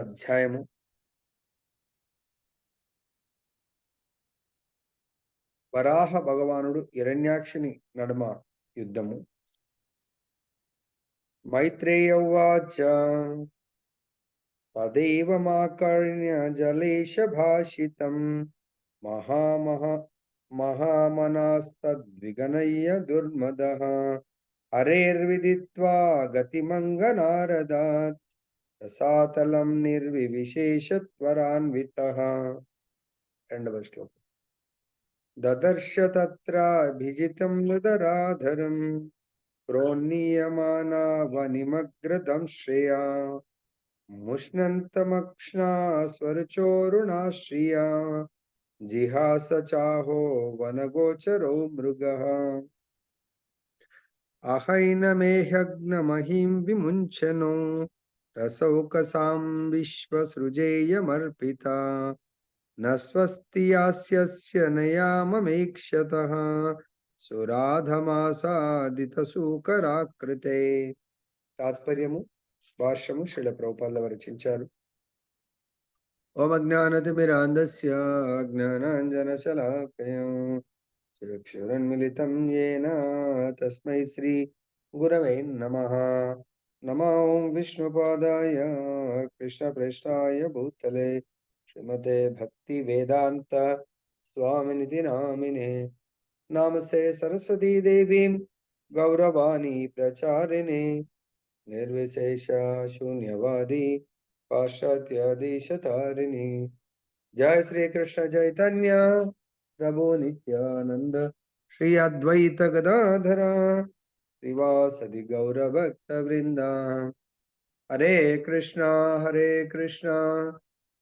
అధ్యాయము వరాహ భగవానుడు హిరణ్యాక్షుని నడుమ యుద్ధము. మైత్రేయ ఉవాచ తదేవ మాకర్ణ్య జలేశ భాషితం మహామనాస్తద్విగనయ్య దుర్మదః హరేర్విదిత్వా గతిమంగనారదాత్ రసాతలం నిర్వివిశేషత్వరాన్వితః. రెండవ శ్లోకం. దదర్శ తత్రాభిజితం మృదరాధరం ప్రోన్నీయమానావనిమగ్రదం శ్రేయా ముష్ణంతమక్ష్ణా స్వరచోరుణాశ్రియా జిహాస చాహో వనగోచరో మృగః అహైనమేహగ్నమహీం విముంచనో రసౌకసాం విశ్వసృజేయమర్పితా న స్వస్తి యాస్యస్య నయామమేక్షతః సురాధమాసాదిత సూకరాకృతే. తాత్పర్యము భాష్యము శ్రీల ప్రభుపాదుల వారు రచించారు. ఓం అజ్ఞానతిమిరాంధస్య జ్ఞానాంజనశలాకయా చక్షురున్మిలితం యేన తస్మై శ్రీ గురవే నమః. నమో విష్ణుపాదాయ కృష్ణప్రేష్ఠాయ భూతలే శ్రీమతే భక్తి వేదాంత స్వామినితి నామినే. నమస్తే సరస్వతీ దేవీం గౌరవాణి ప్రచారిణే నిర్విశేష శూన్యవాది పాశ్చాత్యాదీశతారిణి. జయ శ్రీకృష్ణ చైతన్య ప్రభు నిత్యానంద శ్రీ అద్వైత గదాధర శ్రీవాసది గౌరభక్త వృంద. హరే కృష్ణ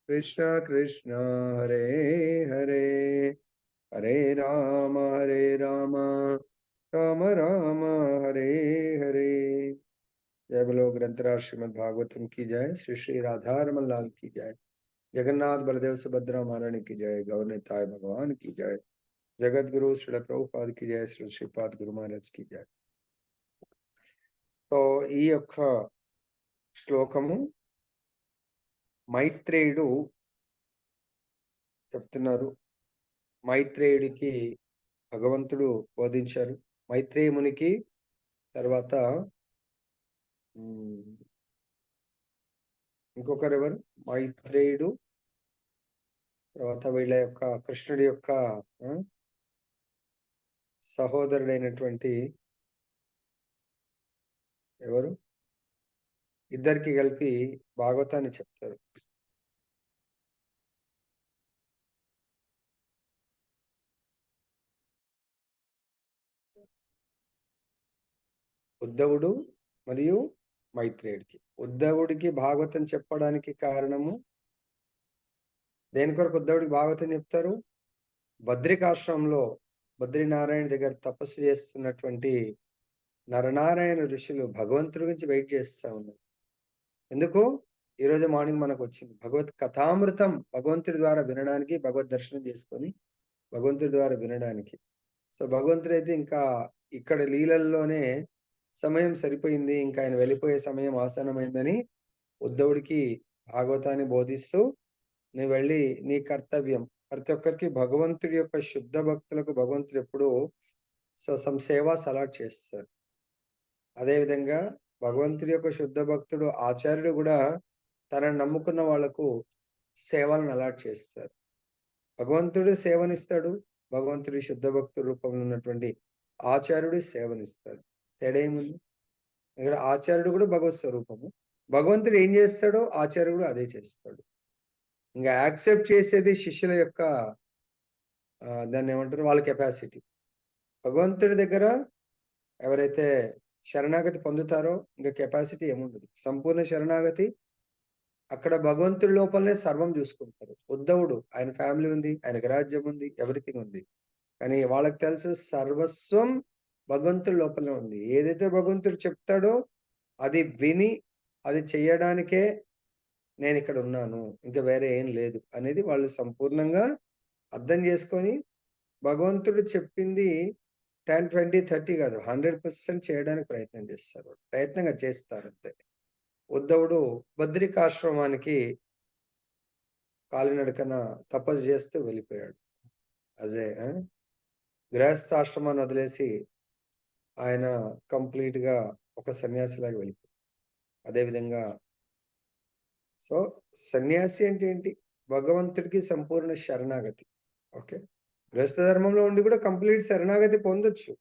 కృష్ణ కృష్ణ హరే హరే హరే రామ రామ రామ హరే హరే. जय बोलो ग्रंथराज श्रीमद् भागवतम की जय. श्री श्री राधा रमन लाल की जय. जगन्नाथ बलदेव सुभद्रा महारानी की जय. गौर निताय भगवान की जय. जगत गुरु श्री ప్రభుపాద की जय. श्री श्रीपाद गुरु महाराज की जय. तो ఈ యొక్క శ్లోకము మైత్రేయుడు చెప్తున్నారు. మైత్రేయుడికి భగవంతుడు బోధించారు. మైత్రేయ మునికి తర్వాత ఇంకొకరు ఎవరు? మైత్రేయుడు తర్వాత వీళ్ళ యొక్క కృష్ణుడి యొక్క సహోదరుడైనటువంటి ఎవరు? ఇద్దరికి కలిపి భాగవతాన్ని చెప్తారు. ఉద్ధవుడు మరియు మైత్రేయుడికి. ఉద్ధవుడికి భాగవతం చెప్పడానికి కారణము దేని కొరకు ఉద్ధవుడికి భాగవతం చెప్తారు? బద్రికాశ్రమంలో బద్రీనారాయణ దగ్గర తపస్సు చేస్తున్నటువంటి నరనారాయణ ఋషులు భగవంతుడి గురించి వెయిట్ చేస్తూ ఉన్నారు. ఎందుకు? ఈరోజు మార్నింగ్ మనకు వచ్చింది భగవత్ కథామృతం భగవంతుడి ద్వారా వినడానికి, భగవద్ దర్శనం చేసుకొని భగవంతుడి ద్వారా వినడానికి. సో భగవంతుడు అయితే ఇంకా ఇక్కడ లీలల్లోనే సమయం సరిపోయింది, ఇంకా ఆయన వెళ్ళిపోయే సమయం ఆసన్నమైందని ఉద్ధవుడికి భాగవతాన్ని బోధిస్తూ నువ్వు వెళ్ళి నీ కర్తవ్యం. ప్రతి ఒక్కరికి భగవంతుడి యొక్క శుద్ధ భక్తులకు భగవంతుడు ఎప్పుడు సమ్ సేవా సలాట్ చేస్తారు. అదేవిధంగా భగవంతుడి యొక్క శుద్ధ భక్తుడు ఆచార్యుడు కూడా తనని నమ్ముకున్న వాళ్లకు సేవలను అలాట్ చేస్తారు. భగవంతుడు సేవనిస్తాడు, భగవంతుడి శుద్ధ భక్తుడి రూపంలో ఉన్నటువంటి ఆచార్యుడు సేవనిస్తాడు. తేడా ఏముంది? ఇక్కడ ఆచార్యుడు కూడా భగవత్ స్వరూపము. భగవంతుడు ఏం చేస్తాడో ఆచార్యుడు అదే చేస్తాడు. ఇంకా యాక్సెప్ట్ చేసేది శిష్యుల యొక్క దాన్ని ఏమంటారు, వాళ్ళ కెపాసిటీ. భగవంతుడి దగ్గర ఎవరైతే శరణాగతి పొందుతారో ఇంకా కెపాసిటీ ఏముండదు. సంపూర్ణ శరణాగతి అక్కడ భగవంతుడి లోపలనే సర్వం చూసుకుంటారు. ఉద్ధవుడు ఆయన ఫ్యామిలీ ఉంది, ఆయనకి రాజ్యం ఉంది, ఎవ్రీథింగ్ ఉంది. కానీ వాళ్ళకి తెలుసు సర్వస్వం భగవంతుడి లోపలనే ఉంది. ఏదైతే భగవంతుడు చెప్తాడో అది విని అది చెయ్యడానికే నేను ఇక్కడ ఉన్నాను, ఇంకా వేరే ఏం లేదు అనేది వాళ్ళు సంపూర్ణంగా అర్థం చేసుకొని భగవంతుడు చెప్పింది 10, 20, 30 కాదు 100% చేయడానికి ప్రయత్నం చేస్తారు. ప్రయత్నంగా చేస్తారు అంతే. ఉద్ధవుడు బద్రికాశ్రమానికి కాలినడకన తపస్సు చేస్తూ వెళ్ళిపోయాడు. అజయ్ గృహస్థాశ్రమాన్ని వదిలేసి ఆయన కంప్లీట్ గా ఒక సన్యాసిలాగా వెళ్ళిపోయాడు. అదేవిధంగా సో సన్యాసి అంటే ఏంటి? భగవంతుడికి సంపూర్ణ శరణాగతి. ఓకే, గృహస్థ ధర్మంలో ఉండి కూడా కంప్లీట్ శరణాగతి పొందొచ్చు.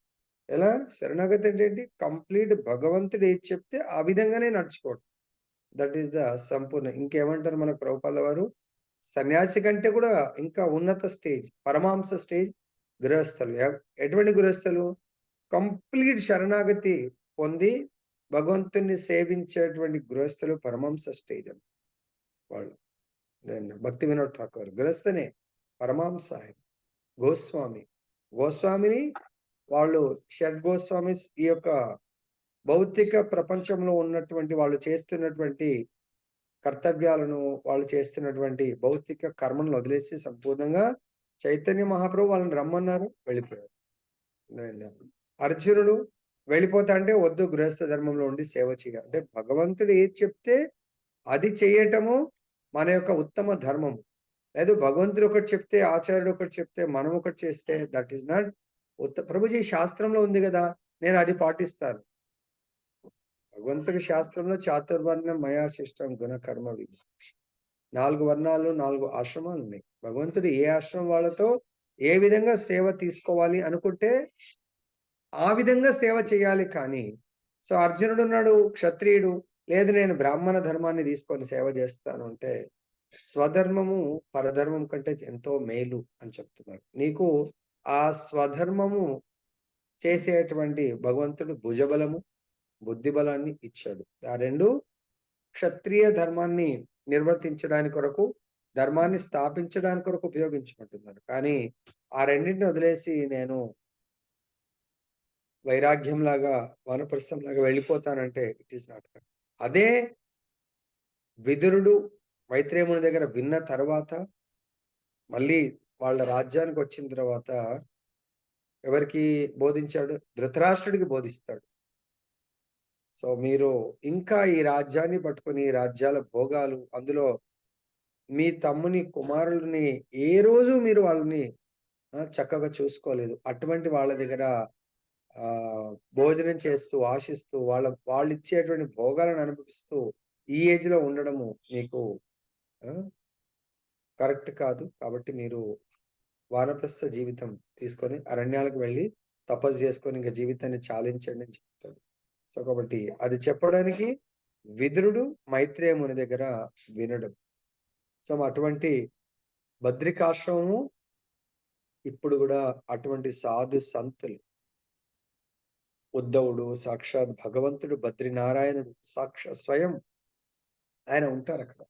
ఎలా శరణాగతి అంటే ఏంటి? కంప్లీట్ భగవంతుడు ఏది చెప్తే ఆ విధంగానే నడుచుకోవడం. దట్ ఈస్ ద సంపూర్ణ. ఇంకేమంటారు మన ప్రభుపాద వారు? సన్యాసి కంటే కూడా ఇంకా ఉన్నత స్టేజ్, పరమాంస స్టేజ్ గృహస్థులు. ఎటువంటి గృహస్థులు? కంప్లీట్ శరణాగతి పొంది భగవంతుని సేవించేటువంటి గృహస్థులు పరమాంస స్టేజ్ అని వాళ్ళు. భక్తి వినోద్ ఠాకూర్ గృహస్థనే, పరమాంస ఆయన, గోస్వామి. గోస్వామిని వాళ్ళు షడ్ గోస్వామిస్ ఈ యొక్క భౌతిక ప్రపంచంలో ఉన్నటువంటి వాళ్ళు చేస్తున్నటువంటి కర్తవ్యాలను, వాళ్ళు చేస్తున్నటువంటి భౌతిక కర్మను వదిలేసి సంపూర్ణంగా చైతన్య మహాప్రభు వాళ్ళని రమ్మన్నారు, వెళ్ళిపోయారు. అర్జునుడు వెళ్ళిపోతా అంటే వద్దు, గృహస్థ ధర్మంలో ఉండి సేవ చేయ అంటే భగవంతుడు ఏది చెప్తే అది చేయటము మన యొక్క ఉత్తమ ధర్మము. లేదు భగవంతుడు ఒకటి చెప్తే, ఆచార్యుడు ఒకటి చెప్తే, మనం ఒకటి చేస్తే దట్ ఈస్ నాట్ ప్రభుజీ శాస్త్రంలో ఉంది కదా, నేను అది పాటిస్తాను. భగవంతుడి శాస్త్రంలో చాతుర్వర్ణం మయా శిష్టం గుణ కర్మ విభూషి, 4 వర్ణాలు 4 ఆశ్రమాలు ఉన్నాయి. భగవంతుడు ఏ ఆశ్రమం వాళ్ళతో ఏ విధంగా సేవ తీసుకోవాలి అనుకుంటే ఆ విధంగా సేవ చేయాలి. కానీ సో అర్జునుడు ఉన్నాడు, క్షత్రియుడు, లేదు నేను బ్రాహ్మణ ధర్మాన్ని తీసుకొని సేవ చేస్తాను అంటే స్వధర్మము పరధర్మం కంటే ఎంతో మేలు అని చెప్తున్నారు. నీకు ఆ స్వధర్మము చేసేటువంటి భగవంతుడు భుజబలము, బుద్ధి బలాన్ని ఇచ్చాడు. ఆ రెండు క్షత్రియ ధర్మాన్ని నిర్వర్తించడానికి కొరకు, ధర్మాన్ని స్థాపించడానికి కొరకు ఉపయోగించుకుంటున్నాడు. కానీ ఆ రెండింటిని వదిలేసి నేను వైరాగ్యంలాగా, వానప్రస్థంలాగా వెళ్ళిపోతానంటే ఇట్ ఈస్ నాట్ కరెక్ట్. అదే విదురుడు మైత్రేయుని దగ్గర విన్న తర్వాత మళ్ళీ వాళ్ళ రాజ్యానికి వచ్చిన తర్వాత ఎవరికి బోధించాడు? ధృతరాష్ట్రుడికి బోధిస్తాడు. సో మీరు ఇంకా ఈ రాజ్యాన్ని పట్టుకుని రాజ్యాల భోగాలు, అందులో మీ తమ్ముని కుమారుల్ని ఏ రోజు మీరు వాళ్ళని చక్కగా చూసుకోలేదు. అటువంటి వాళ్ళ దగ్గర భోజనం చేస్తూ, ఆశిస్తూ, వాళ్ళు ఇచ్చేటువంటి భోగాలను అనుభవిస్తూ ఈ ఏజ్ లో ఉండడము మీకు కరెక్ట్ కాదు. కాబట్టి మీరు వానప్రస్థ జీవితం తీసుకొని అరణ్యాలకు వెళ్ళి తపస్సు చేసుకొని ఇంకా జీవితాన్ని చాలించండి అని చెప్తాడు. సో కాబట్టి అది చెప్పడానికి విదురుడు మైత్రేయముని దగ్గర వినడం. సో అటువంటి బద్రికాశ్రమము ఇప్పుడు కూడా అటువంటి సాధు సంతులు, ఉద్ధవుడు సాక్షాత్ భగవంతుడు, బద్రీనారాయణుడు స్వయం ఆయన ఉంటారు అక్కడ.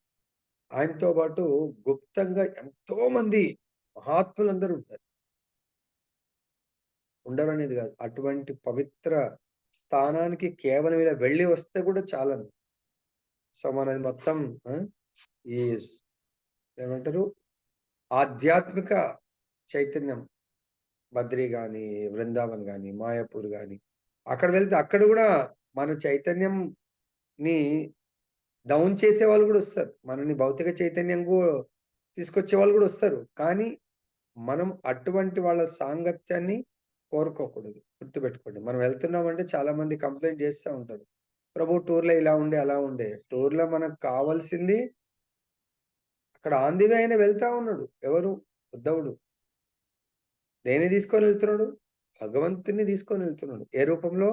ఆయనతో పాటు గుప్తంగా ఎంతో మంది మహాత్ములందరూ ఉంటారు. ఉండరు అనేది కాదు, అటువంటి పవిత్ర స్థానానికి కేవలం ఇలా వెళ్ళి వస్తే కూడా చాలను. సో మనది మొత్తం ఈ ఏమంటారు ఆధ్యాత్మిక చైతన్యం. బద్రి గాని, బృందావన్ గాని, మాయాపూర్ గాని, అక్కడ వెళ్తే అక్కడ కూడా మన చైతన్యం ని డౌన్ చేసే వాళ్ళు కూడా వస్తారు. మనని భౌతిక చైతన్యం తీసుకొచ్చే వాళ్ళు కూడా వస్తారు. కానీ మనం అటువంటి వాళ్ళ సాంగత్యాన్ని కోరుకోకూడదు. గుర్తుపెట్టుకోండి. మనం వెళ్తున్నామంటే చాలా మంది కంప్లైంట్ చేస్తూ ఉంటారు, ప్రభు టూర్లో ఇలా ఉండే అలా ఉండే. టూర్లో మనకు కావాల్సింది అక్కడ ఆన్ ది వే ఆయన వెళ్తా ఉన్నాడు. ఎవరు? ఉద్ధవుడు. దేన్ని తీసుకొని వెళ్తున్నాడు? భగవంతుని తీసుకొని వెళ్తున్నాడు. ఏ రూపంలో?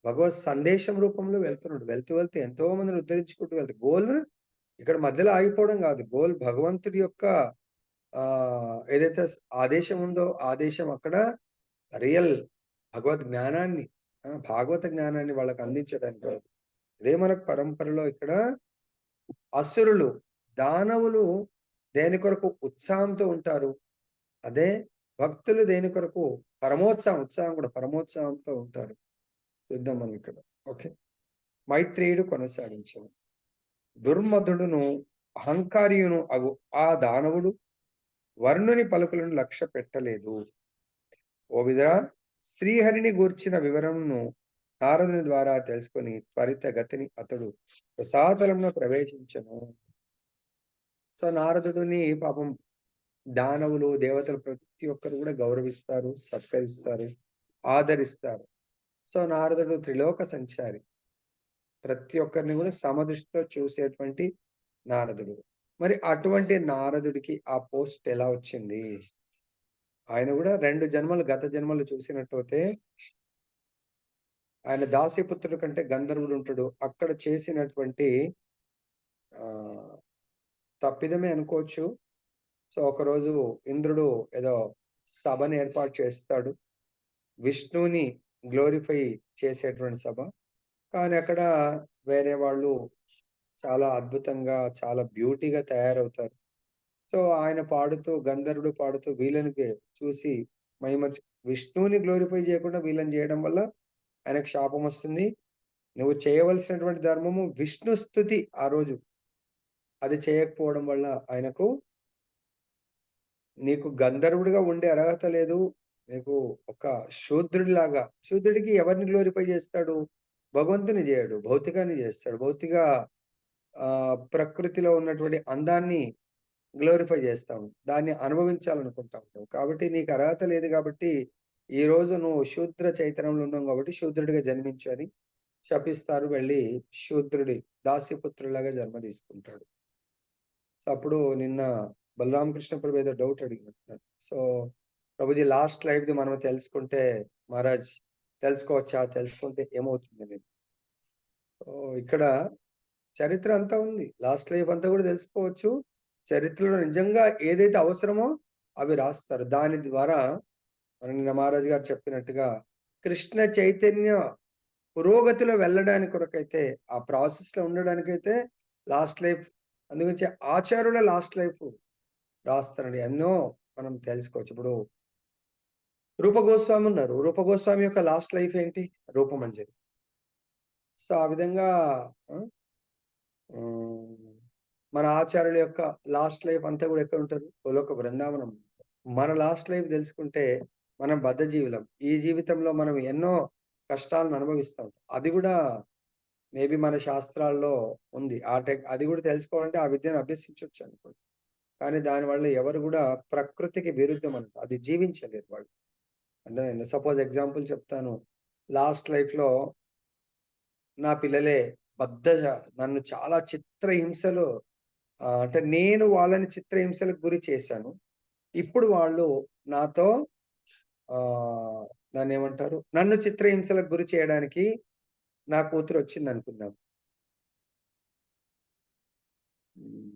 భగవత్ సందేశం రూపంలో వెళ్తున్నాడు. వెళ్తూ వెళ్తూ ఎంతో మందిని ఉద్ధరించుకుంటూ వెళ్తాడు. గోల్ ఇక్కడ మధ్యలో ఆగిపోవడం కాదు. గోల్ భగవంతుడి యొక్క ఏదైతే ఆదేశం ఉందో ఆదేశం అక్కడ రియల్ భగవద్ జ్ఞానాన్ని, భాగవత జ్ఞానాన్ని వాళ్ళకి అందించడానికి. అదే మనకు పరంపరలో ఇక్కడ అసురులు, దానవులు దేని కొరకు ఉత్సాహంతో ఉంటారు, అదే భక్తులు దేని కొరకు ఉత్సాహం కూడా పరమోత్సాహంతో ఉంటారు. చూద్దాం మనం ఇక్కడ. ఓకే, మైత్రేయుడు కొనసాగించాడు. దుర్మధుడును అహంకారియును అగు ఆ దానవుడు వర్ణుని పలుకులను లక్ష్య పెట్టలేదు. ఓ విధరా శ్రీహరిని గూర్చిన వివరణను నారదుని ద్వారా తెలుసుకొని త్వరితగతిని అతడు రసాతలంలో ప్రవేశించను. సో నారదుడిని పాపం దానవులు, దేవతలు ప్రతి ఒక్కరు కూడా గౌరవిస్తారు, సత్కరిస్తారు, ఆదరిస్తారు. సో నారదుడు త్రిలోక సంచారి. ప్రతి ఒక్కరిని కూడా సమదృష్టితో చూసేటువంటి నారదుడు. మరి అటువంటి నారదుడికి ఆ పోస్ట్ ఎలా వచ్చింది? ఆయన కూడా 2 జన్మలు, గత జన్మలు చూసినట్టయితే ఆయన దాసీపుత్రుడి కంటే గంధర్వుడు ఉంటాడు. అక్కడ చేసినటువంటి ఆహ్, తప్పిదమే అనుకోవచ్చు. సో ఒకరోజు ఇంద్రుడు ఏదో సభని ఏర్పాటు చేస్తాడు. విష్ణువుని గ్లోరిఫై చేసేటువంటి సభ. కానీ అక్కడ వేరే వాళ్ళు చాలా అద్భుతంగా, చాలా బ్యూటీగా తయారవుతారు. సో ఆయన పాడుతూ, గంధర్వుడు పాడుతూ వీళ్ళని చూసి మైమర్చి విష్ణువుని గ్లోరిఫై చేయకుండా వీళ్ళని చేయడం వల్ల ఆయనకు శాపమొస్తుంది. నువ్వు చేయవలసినటువంటి ధర్మము విష్ణు స్తుతి ఆ రోజు. అది చేయకపోవడం వల్ల ఆయనకు నీకు గంధర్వుడిగా ఉండే అర్హత లేదు. నీకు ఒక శూద్రుడిలాగా శూద్రుడికి ఎవరిని గ్లోరిఫై చేస్తాడు? భగవంతుని చేయడు. భౌతికాన్ని చేస్తాడు. భౌతిక ప్రకృతిలో ఉన్నటువంటి అందాన్ని గ్లోరిఫై చేస్తాం. దాన్ని అనుభవించాలనుకుంటా ఉంటాం. కాబట్టి నీకు అర్హత లేదు కాబట్టి, ఈరోజు నువ్వు శూద్ర చైతన్యంలో ఉన్నావు కాబట్టి శూద్రుడిగా జన్మించు అని శపిస్తారు. వెళ్ళి శూద్రుడి దాస్యపుత్రుడిలాగా జన్మ తీసుకుంటాడు. సో, అప్పుడు నిన్న బలరామకృష్ణ ప్రభు ఏదో డౌట్ అడిగినట్టున్నారు. సో, ప్రభుజీ లాస్ట్ లైఫ్‌ది మనం తెలుసుకుంటే మహారాజ్ తెలుసుకోవచ్చా? తెలుసుకుంటే ఏమవుతుందనేది. సో, ఇక్కడ చరిత్ర అంతా ఉంది. లాస్ట్ లైఫ్ అంతా కూడా తెలుసుకోవచ్చు. చరిత్రలో నిజంగా ఏదైతే అవసరమో అవి రాస్తారు. దాని ద్వారా మన నిన్న మహారాజు గారు చెప్పినట్టుగా కృష్ణ చైతన్య పురోగతిలో వెళ్ళడానికి కొరకైతే, ఆ ప్రాసెస్‌లో ఉండడానికైతే లాస్ట్ లైఫ్ అందుగురించి ఆచార్యుల లాస్ట్ లైఫ్ రాస్తారండి. ఎన్నో మనం తెలుసుకోవచ్చు. ఇప్పుడు రూప గోస్వామి ఉన్నారు. రూప గోస్వామి యొక్క లాస్ట్ లైఫ్ ఏంటి? రూపమంజరి. సో, ఆ విధంగా ఆ! హ్మ్. మన ఆచార్యుల యొక్క లాస్ట్ లైఫ్ అంతా గూడా ఎక్కడుంటది? గోలోక బృందావనం. మన లాస్ట్ లైఫ్ దెలుసుకుంటే మనం బద్ధజీవులం. ఈ జీవితంలో మనం ఎన్నో కష్టాలను అనుభవిస్తాం. అది గూడా మేబీ మన శాస్త్రాల్లో ఉంది. అది గూడా తెలుసుకోవాలంటే ఆ విద్యను అభ్యసించొచ్చనుకోండి. కానీ దానివల్ల ఎవరు గూడా ప్రకృతికి విరుద్ధమంట. అది జీవించలేరు వాళ్ళు. అర్థమైందా? సపోజ్ ఎగ్జాంపుల్ చెప్తాను. లాస్ట్ లైఫ్‌లో నా పిల్లలే నన్ను చాలా చిత్రహింసలు అంటే నేను వాళ్ళని చిత్రహింసలకు గురి చేశాను. ఇప్పుడు వాళ్ళు నాతో ఆహ్, దాన్నేమంటారు? నన్ను చిత్రహింసలకు గురి చేయడానికి నా కూతురొచ్చిందనుకుందాం. హ్మ్.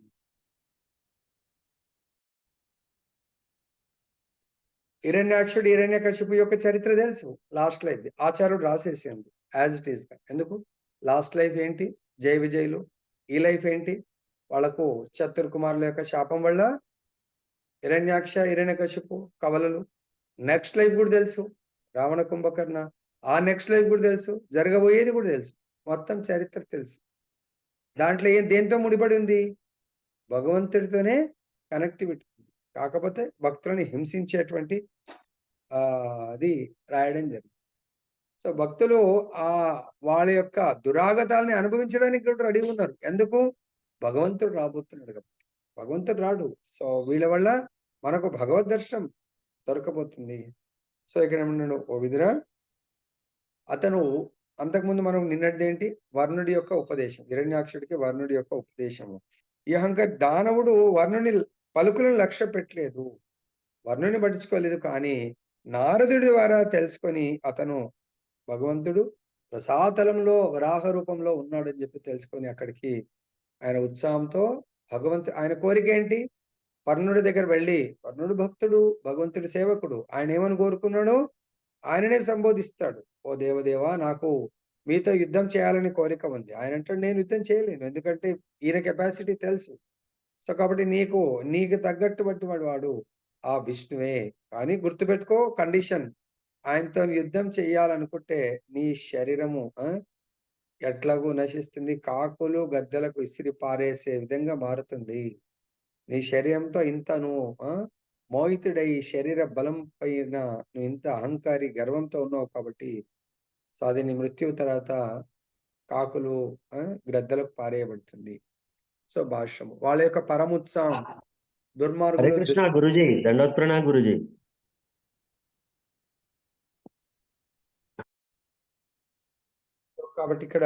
హిరణ్యాక్షుడు, హిరణ్యకశిపు యొక్క చరిత్ర తెలుసు. లాస్ట్ లైఫ్‌ది. ఆచార్యుడు రాసేసిండు. యాజ్ ఇట్ ఈస్‌గా. ఎందుకు? లాస్ట్ లైఫ్ ఏంటి? జయ విజయులు. ఈ లైఫ్ ఏంటి? వాళ్ళకు చతుర్ కుమారుల యొక్క శాపం వల్ల హిరణ్యాక్ష, హిరణ్యకశిపు కవలలు. నెక్స్ట్ లైఫ్ గూడా తెలుసు. రావణ, కుంభకర్ణ. ఆ నెక్స్ట్ లైఫ్ గూడా తెలుసు. జరగబోయేది గూడా తెలుసు. మొత్తం చరిత్ర తెలుసు. దాంట్లో దేనితో ముడిపడి ఉంది? భగవంతుడితోనే కనెక్టివిటీ. కాకపోతే భక్తులని హింసించేటువంటి అది రాయడం జరిగింది. సో, భక్తులు ఆహ్, వాళ్ళ యొక్క దురాగతాల్ని అనుభవించడానికి కూడా రెడీగా ఉన్నారు. ఎందుకు? భగవంతుడు రాబోతున్నాడు కాబట్టి. భగవంతుడు రాడు. సో, వీళ్ళ వల్ల మనకు భగవద్ దర్శనం దొరకబోతుంది. సో, ఇక్కడ ఏమన్నాడు? "ఓ విదురా" అతను అంతకుముందు మనం నిన్నటిదేంటి? వర్ణుడి యొక్క ఉపదేశం. హిరణ్యాక్షుడికి వర్ణుడి యొక్క ఉపదేశము. ఈ దానవుడు వర్ణుని పలుకులను లక్ష్య పెట్టలేదు. వర్ణుని పట్టించుకోలేదు. కానీ నారదుడి ద్వారా తెలుసుకొని అతను భగవంతుడు రసాతలంలో వరాహ రూపంలో ఉన్నాడని చెప్పి తెలుసుకొని అక్కడికి ఆయన ఉత్సాహంతో ఆయన కోరికేంటి? వర్ణుడి దగ్గర వెళ్లి వర్ణుడు భక్తుడు, భగవంతుడి సేవకుడు. ఆయనేమని కోరుకున్నాడు? ఆయననే సంబోధిస్తాడు. "ఓ దేవదేవా! నాకు మీతో యుద్ధం చేయాలని కోరిక ఉంది." ఆయనంటాడు, "నేను యుద్ధం చేయలేను. ఎందుకంటే ఈయన కెపాసిటీ తెలుసు. సో, కాబట్టి నీకు తగ్గట్టు వాడు ఆ విష్ణువే. కానీ గుర్తుపెట్టుకో కండిషన్. ఆయనతోని యుద్ధం చెయ్యాలనుకుంటే నీ శరీరము ఎట్లాగో నశిస్తుంది. కాకులు, గద్దలకు ఇసిరి పారేసే విధంగా మారుతుంది. నీ శరీరంతో ఇంత నువ్వు మోహితుడై శరీర బలం పైన నువ్వు ఇంత అహంకారి, గర్వంతో ఉన్నావు కాబట్టి సో అది నీ మృత్యువు తర్వాత కాకులు గ్రద్దలకు పారేయబడుతుంది. సో భాష్యము వాళ్ళ యొక్క పరముత్సాహం హరే దుర్మార్గులు కృష్ణ గురుజీ, దండోత్ ప్రణామ్ గురుజీ. కాబట్టి ఇక్కడ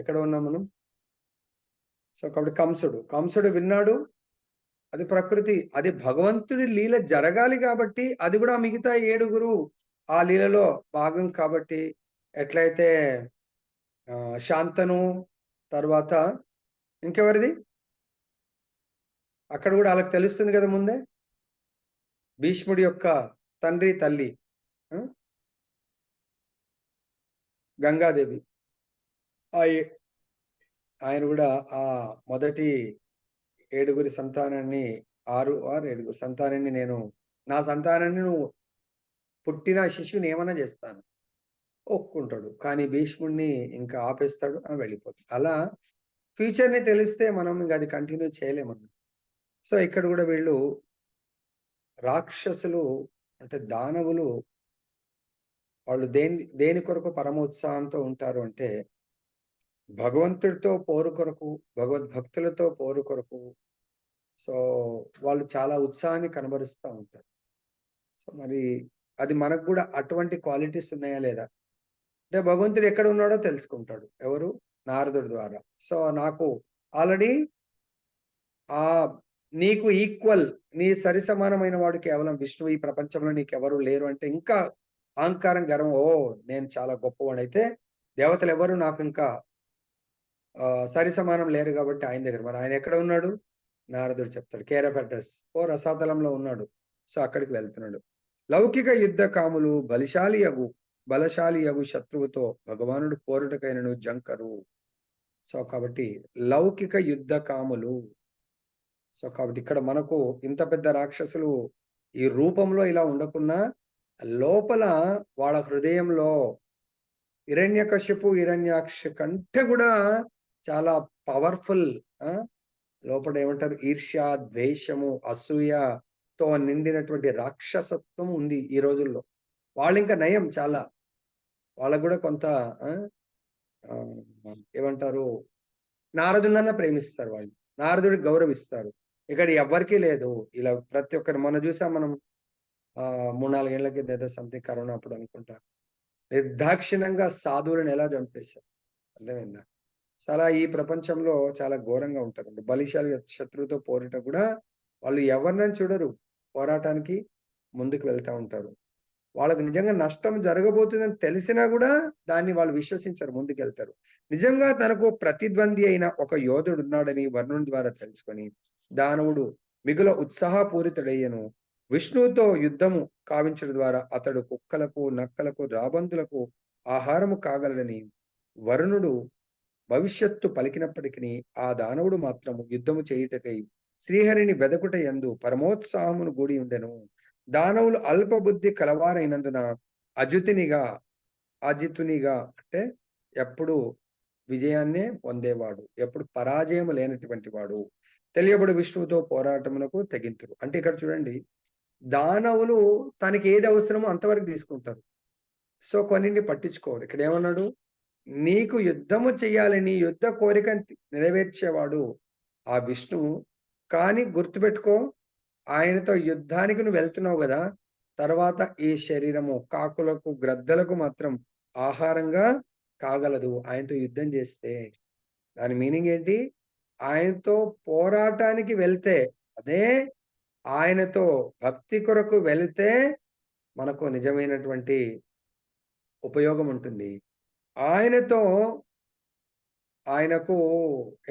ఎక్కడ ఉన్నాం మనం? సో కాబట్టి కంసుడు విన్నాడు, అది ప్రకృతి, అది భగవంతుడి లీల జరగాలి కాబట్టి, అది కూడా మిగతా 7 ఆ లీలలో భాగం కాబట్టి, ఎట్లయితే శాంతను తర్వాత ఇంకెవరిది అక్కడ కూడా వాళ్ళకి తెలుస్తుంది కదా ముందే, భీష్ముడి యొక్క తండ్రి తల్లి గంగాదేవి, ఆయన కూడా ఆ మొదటి 7 సంతానాన్ని 6 సంతానాన్ని నేను నా సంతానాన్ని నువ్వు పుట్టిన శిశువుని ఏమన్నా చేస్తాను ఒప్పుకుంటాడు. కానీ భీష్ముడిని ఇంకా ఆపేస్తాడు, వెళ్ళిపోతాడు. అలా ఫ్యూచర్ని తెలిస్తే మనం ఇంకా అది కంటిన్యూ చేయలేమన్నా. సో ఇక్కడ కూడా వీళ్ళు రాక్షసులు అంటే దానవులు, వాళ్ళు దేని కొరకు పరమోత్సాహంతో ఉంటారు అంటే భగవంతుడితో పోరు కొరకు, భగవద్భక్తులతో పోరు కొరకు. సో వాళ్ళు చాలా ఉత్సాహాన్ని కనబరుస్తూ ఉంటారు. సో మరి అది మనకు కూడా అటువంటి క్వాలిటీస్ ఉన్నాయా లేదా అంటే భగవంతుడు ఎక్కడ ఉన్నాడో తెలుసుకుంటాడు. ఎవరు? నారదుడి ద్వారా. సో నాకు ఆల్రెడీ నీకు ఈక్వల్, నీ సరి సమానమైన వాడు కేవలం విష్ణువు, ఈ ప్రపంచంలో నీకెవరు లేరు అంటే ఇంకా అహంకారం, గర్వం, నేను చాలా గొప్పవాడైతే దేవతలు ఎవరు నాకు ఇంకా సరి సమానం లేరు కాబట్టి ఆయన దగ్గర. మరి ఆయన ఎక్కడ ఉన్నాడు? నారదుడు చెప్తాడు, కేర్ ఆఫ్ అడ్రస్ రసాతలంలో ఉన్నాడు. సో అక్కడికి వెళ్తున్నాడు. లౌకిక యుద్ధ కాములు బలశాలి యగు శత్రువుతో భగవానుడు పోరుటకైనను జంకరు. సో కాబట్టి లౌకిక యుద్ధ కాములు. సో కాబట్టి ఇక్కడ మనకు ఇంత పెద్ద రాక్షసులు ఈ రూపంలో ఇలా ఉండకున్నా లోపల వాళ్ళ హృదయంలో హిరణ్యాక్ష కంటే కూడా చాలా పవర్ఫుల్, లోపల ఏమంటారు, ఈర్ష్య, ద్వేషము, అసూయతో నిండినటువంటి రాక్షసత్వం ఉంది ఈ రోజుల్లో. వాళ్ళు ఇంకా నయం, చాలా వాళ్ళకు కూడా కొంత ఏమంటారు, నారదునన్నా ప్రేమిస్తారు, వాళ్ళు నారదుడికి గౌరవిస్తారు. ఇక్కడ ఎవ్వరికీ లేదు ఇలా. ప్రతి ఒక్కరు మనం చూసాం, మనం 3-4 ఏళ్ల కింద సంథింగ్ కరోనా అప్పుడు అనుకుంటా, నిర్దాక్షిణ్యంగా సాధువులను ఎలా చంపేశారు, అర్థమైందా? చాలా ఈ ప్రపంచంలో చాలా ఘోరంగా ఉంటారండి. బలిశాలి శత్రువుతో పోరాట కూడా వాళ్ళు ఎవరినని చూడరు, పోరాటానికి ముందుకు వెళ్తూ ఉంటారు. వాళ్ళకు నిజంగా నష్టం జరగబోతుందని తెలిసినా కూడా దాన్ని వాళ్ళు విశ్వసించరు, ముందుకెళ్తారు. నిజంగా తనకు ప్రతిద్వంద్వి అయిన ఒక యోధుడు ఉన్నాడని వర్ణుని ద్వారా తెలుసుకొని దానవుడు మిగుల ఉత్సాహపూరితుడయ్యను. విష్ణువుతో యుద్ధము కావించడం ద్వారా అతడు కుక్కలకు, నక్కలకు, రాబందులకు ఆహారము కాగలడని వరుణుడు భవిష్యత్తు పలికినప్పటికీ ఆ దానవుడు మాత్రము యుద్ధము చేయుటకై శ్రీహరిని వెదకుట యందు పరమోత్సాహమును గూడి ఉండెను. దానవులు అల్పబుద్ధి కలవారైనందున అజితునిగా అంటే ఎప్పుడు విజయాన్నే పొందేవాడు, ఎప్పుడు పరాజయం లేనటువంటి వాడు, తెలియబడు విష్ణువుతో పోరాటమునకు తెగింతురు. అంటే ఇక్కడ చూడండి, దానవులు తనకి ఏది అవసరమో అంతవరకు తీసుకుంటారు. సో కొన్నింటిని పట్టించుకోరు. ఇక్కడ ఏమన్నాడు, నీకు యుద్ధము చెయ్యాలి, నీ యుద్ధ కోరిక నెరవేర్చేవాడు ఆ విష్ణువు. కానీ గుర్తుపెట్టుకో, ఆయనతో యుద్ధానికి నువ్వు వెళ్తున్నావు కదా, తర్వాత ఈ శరీరము కాకులకు, గ్రద్దలకు మాత్రం ఆహారంగా కాగలదు ఆయనతో యుద్ధం చేస్తే. దాని మీనింగ్ ఏంటి? ఆయనతో పోరాటానికి వెళ్తే, అదే ఆయనతో భక్తి కొరకు వెళ్తే మనకు నిజమైనటువంటి ఉపయోగం ఉంటుంది. ఆయనకు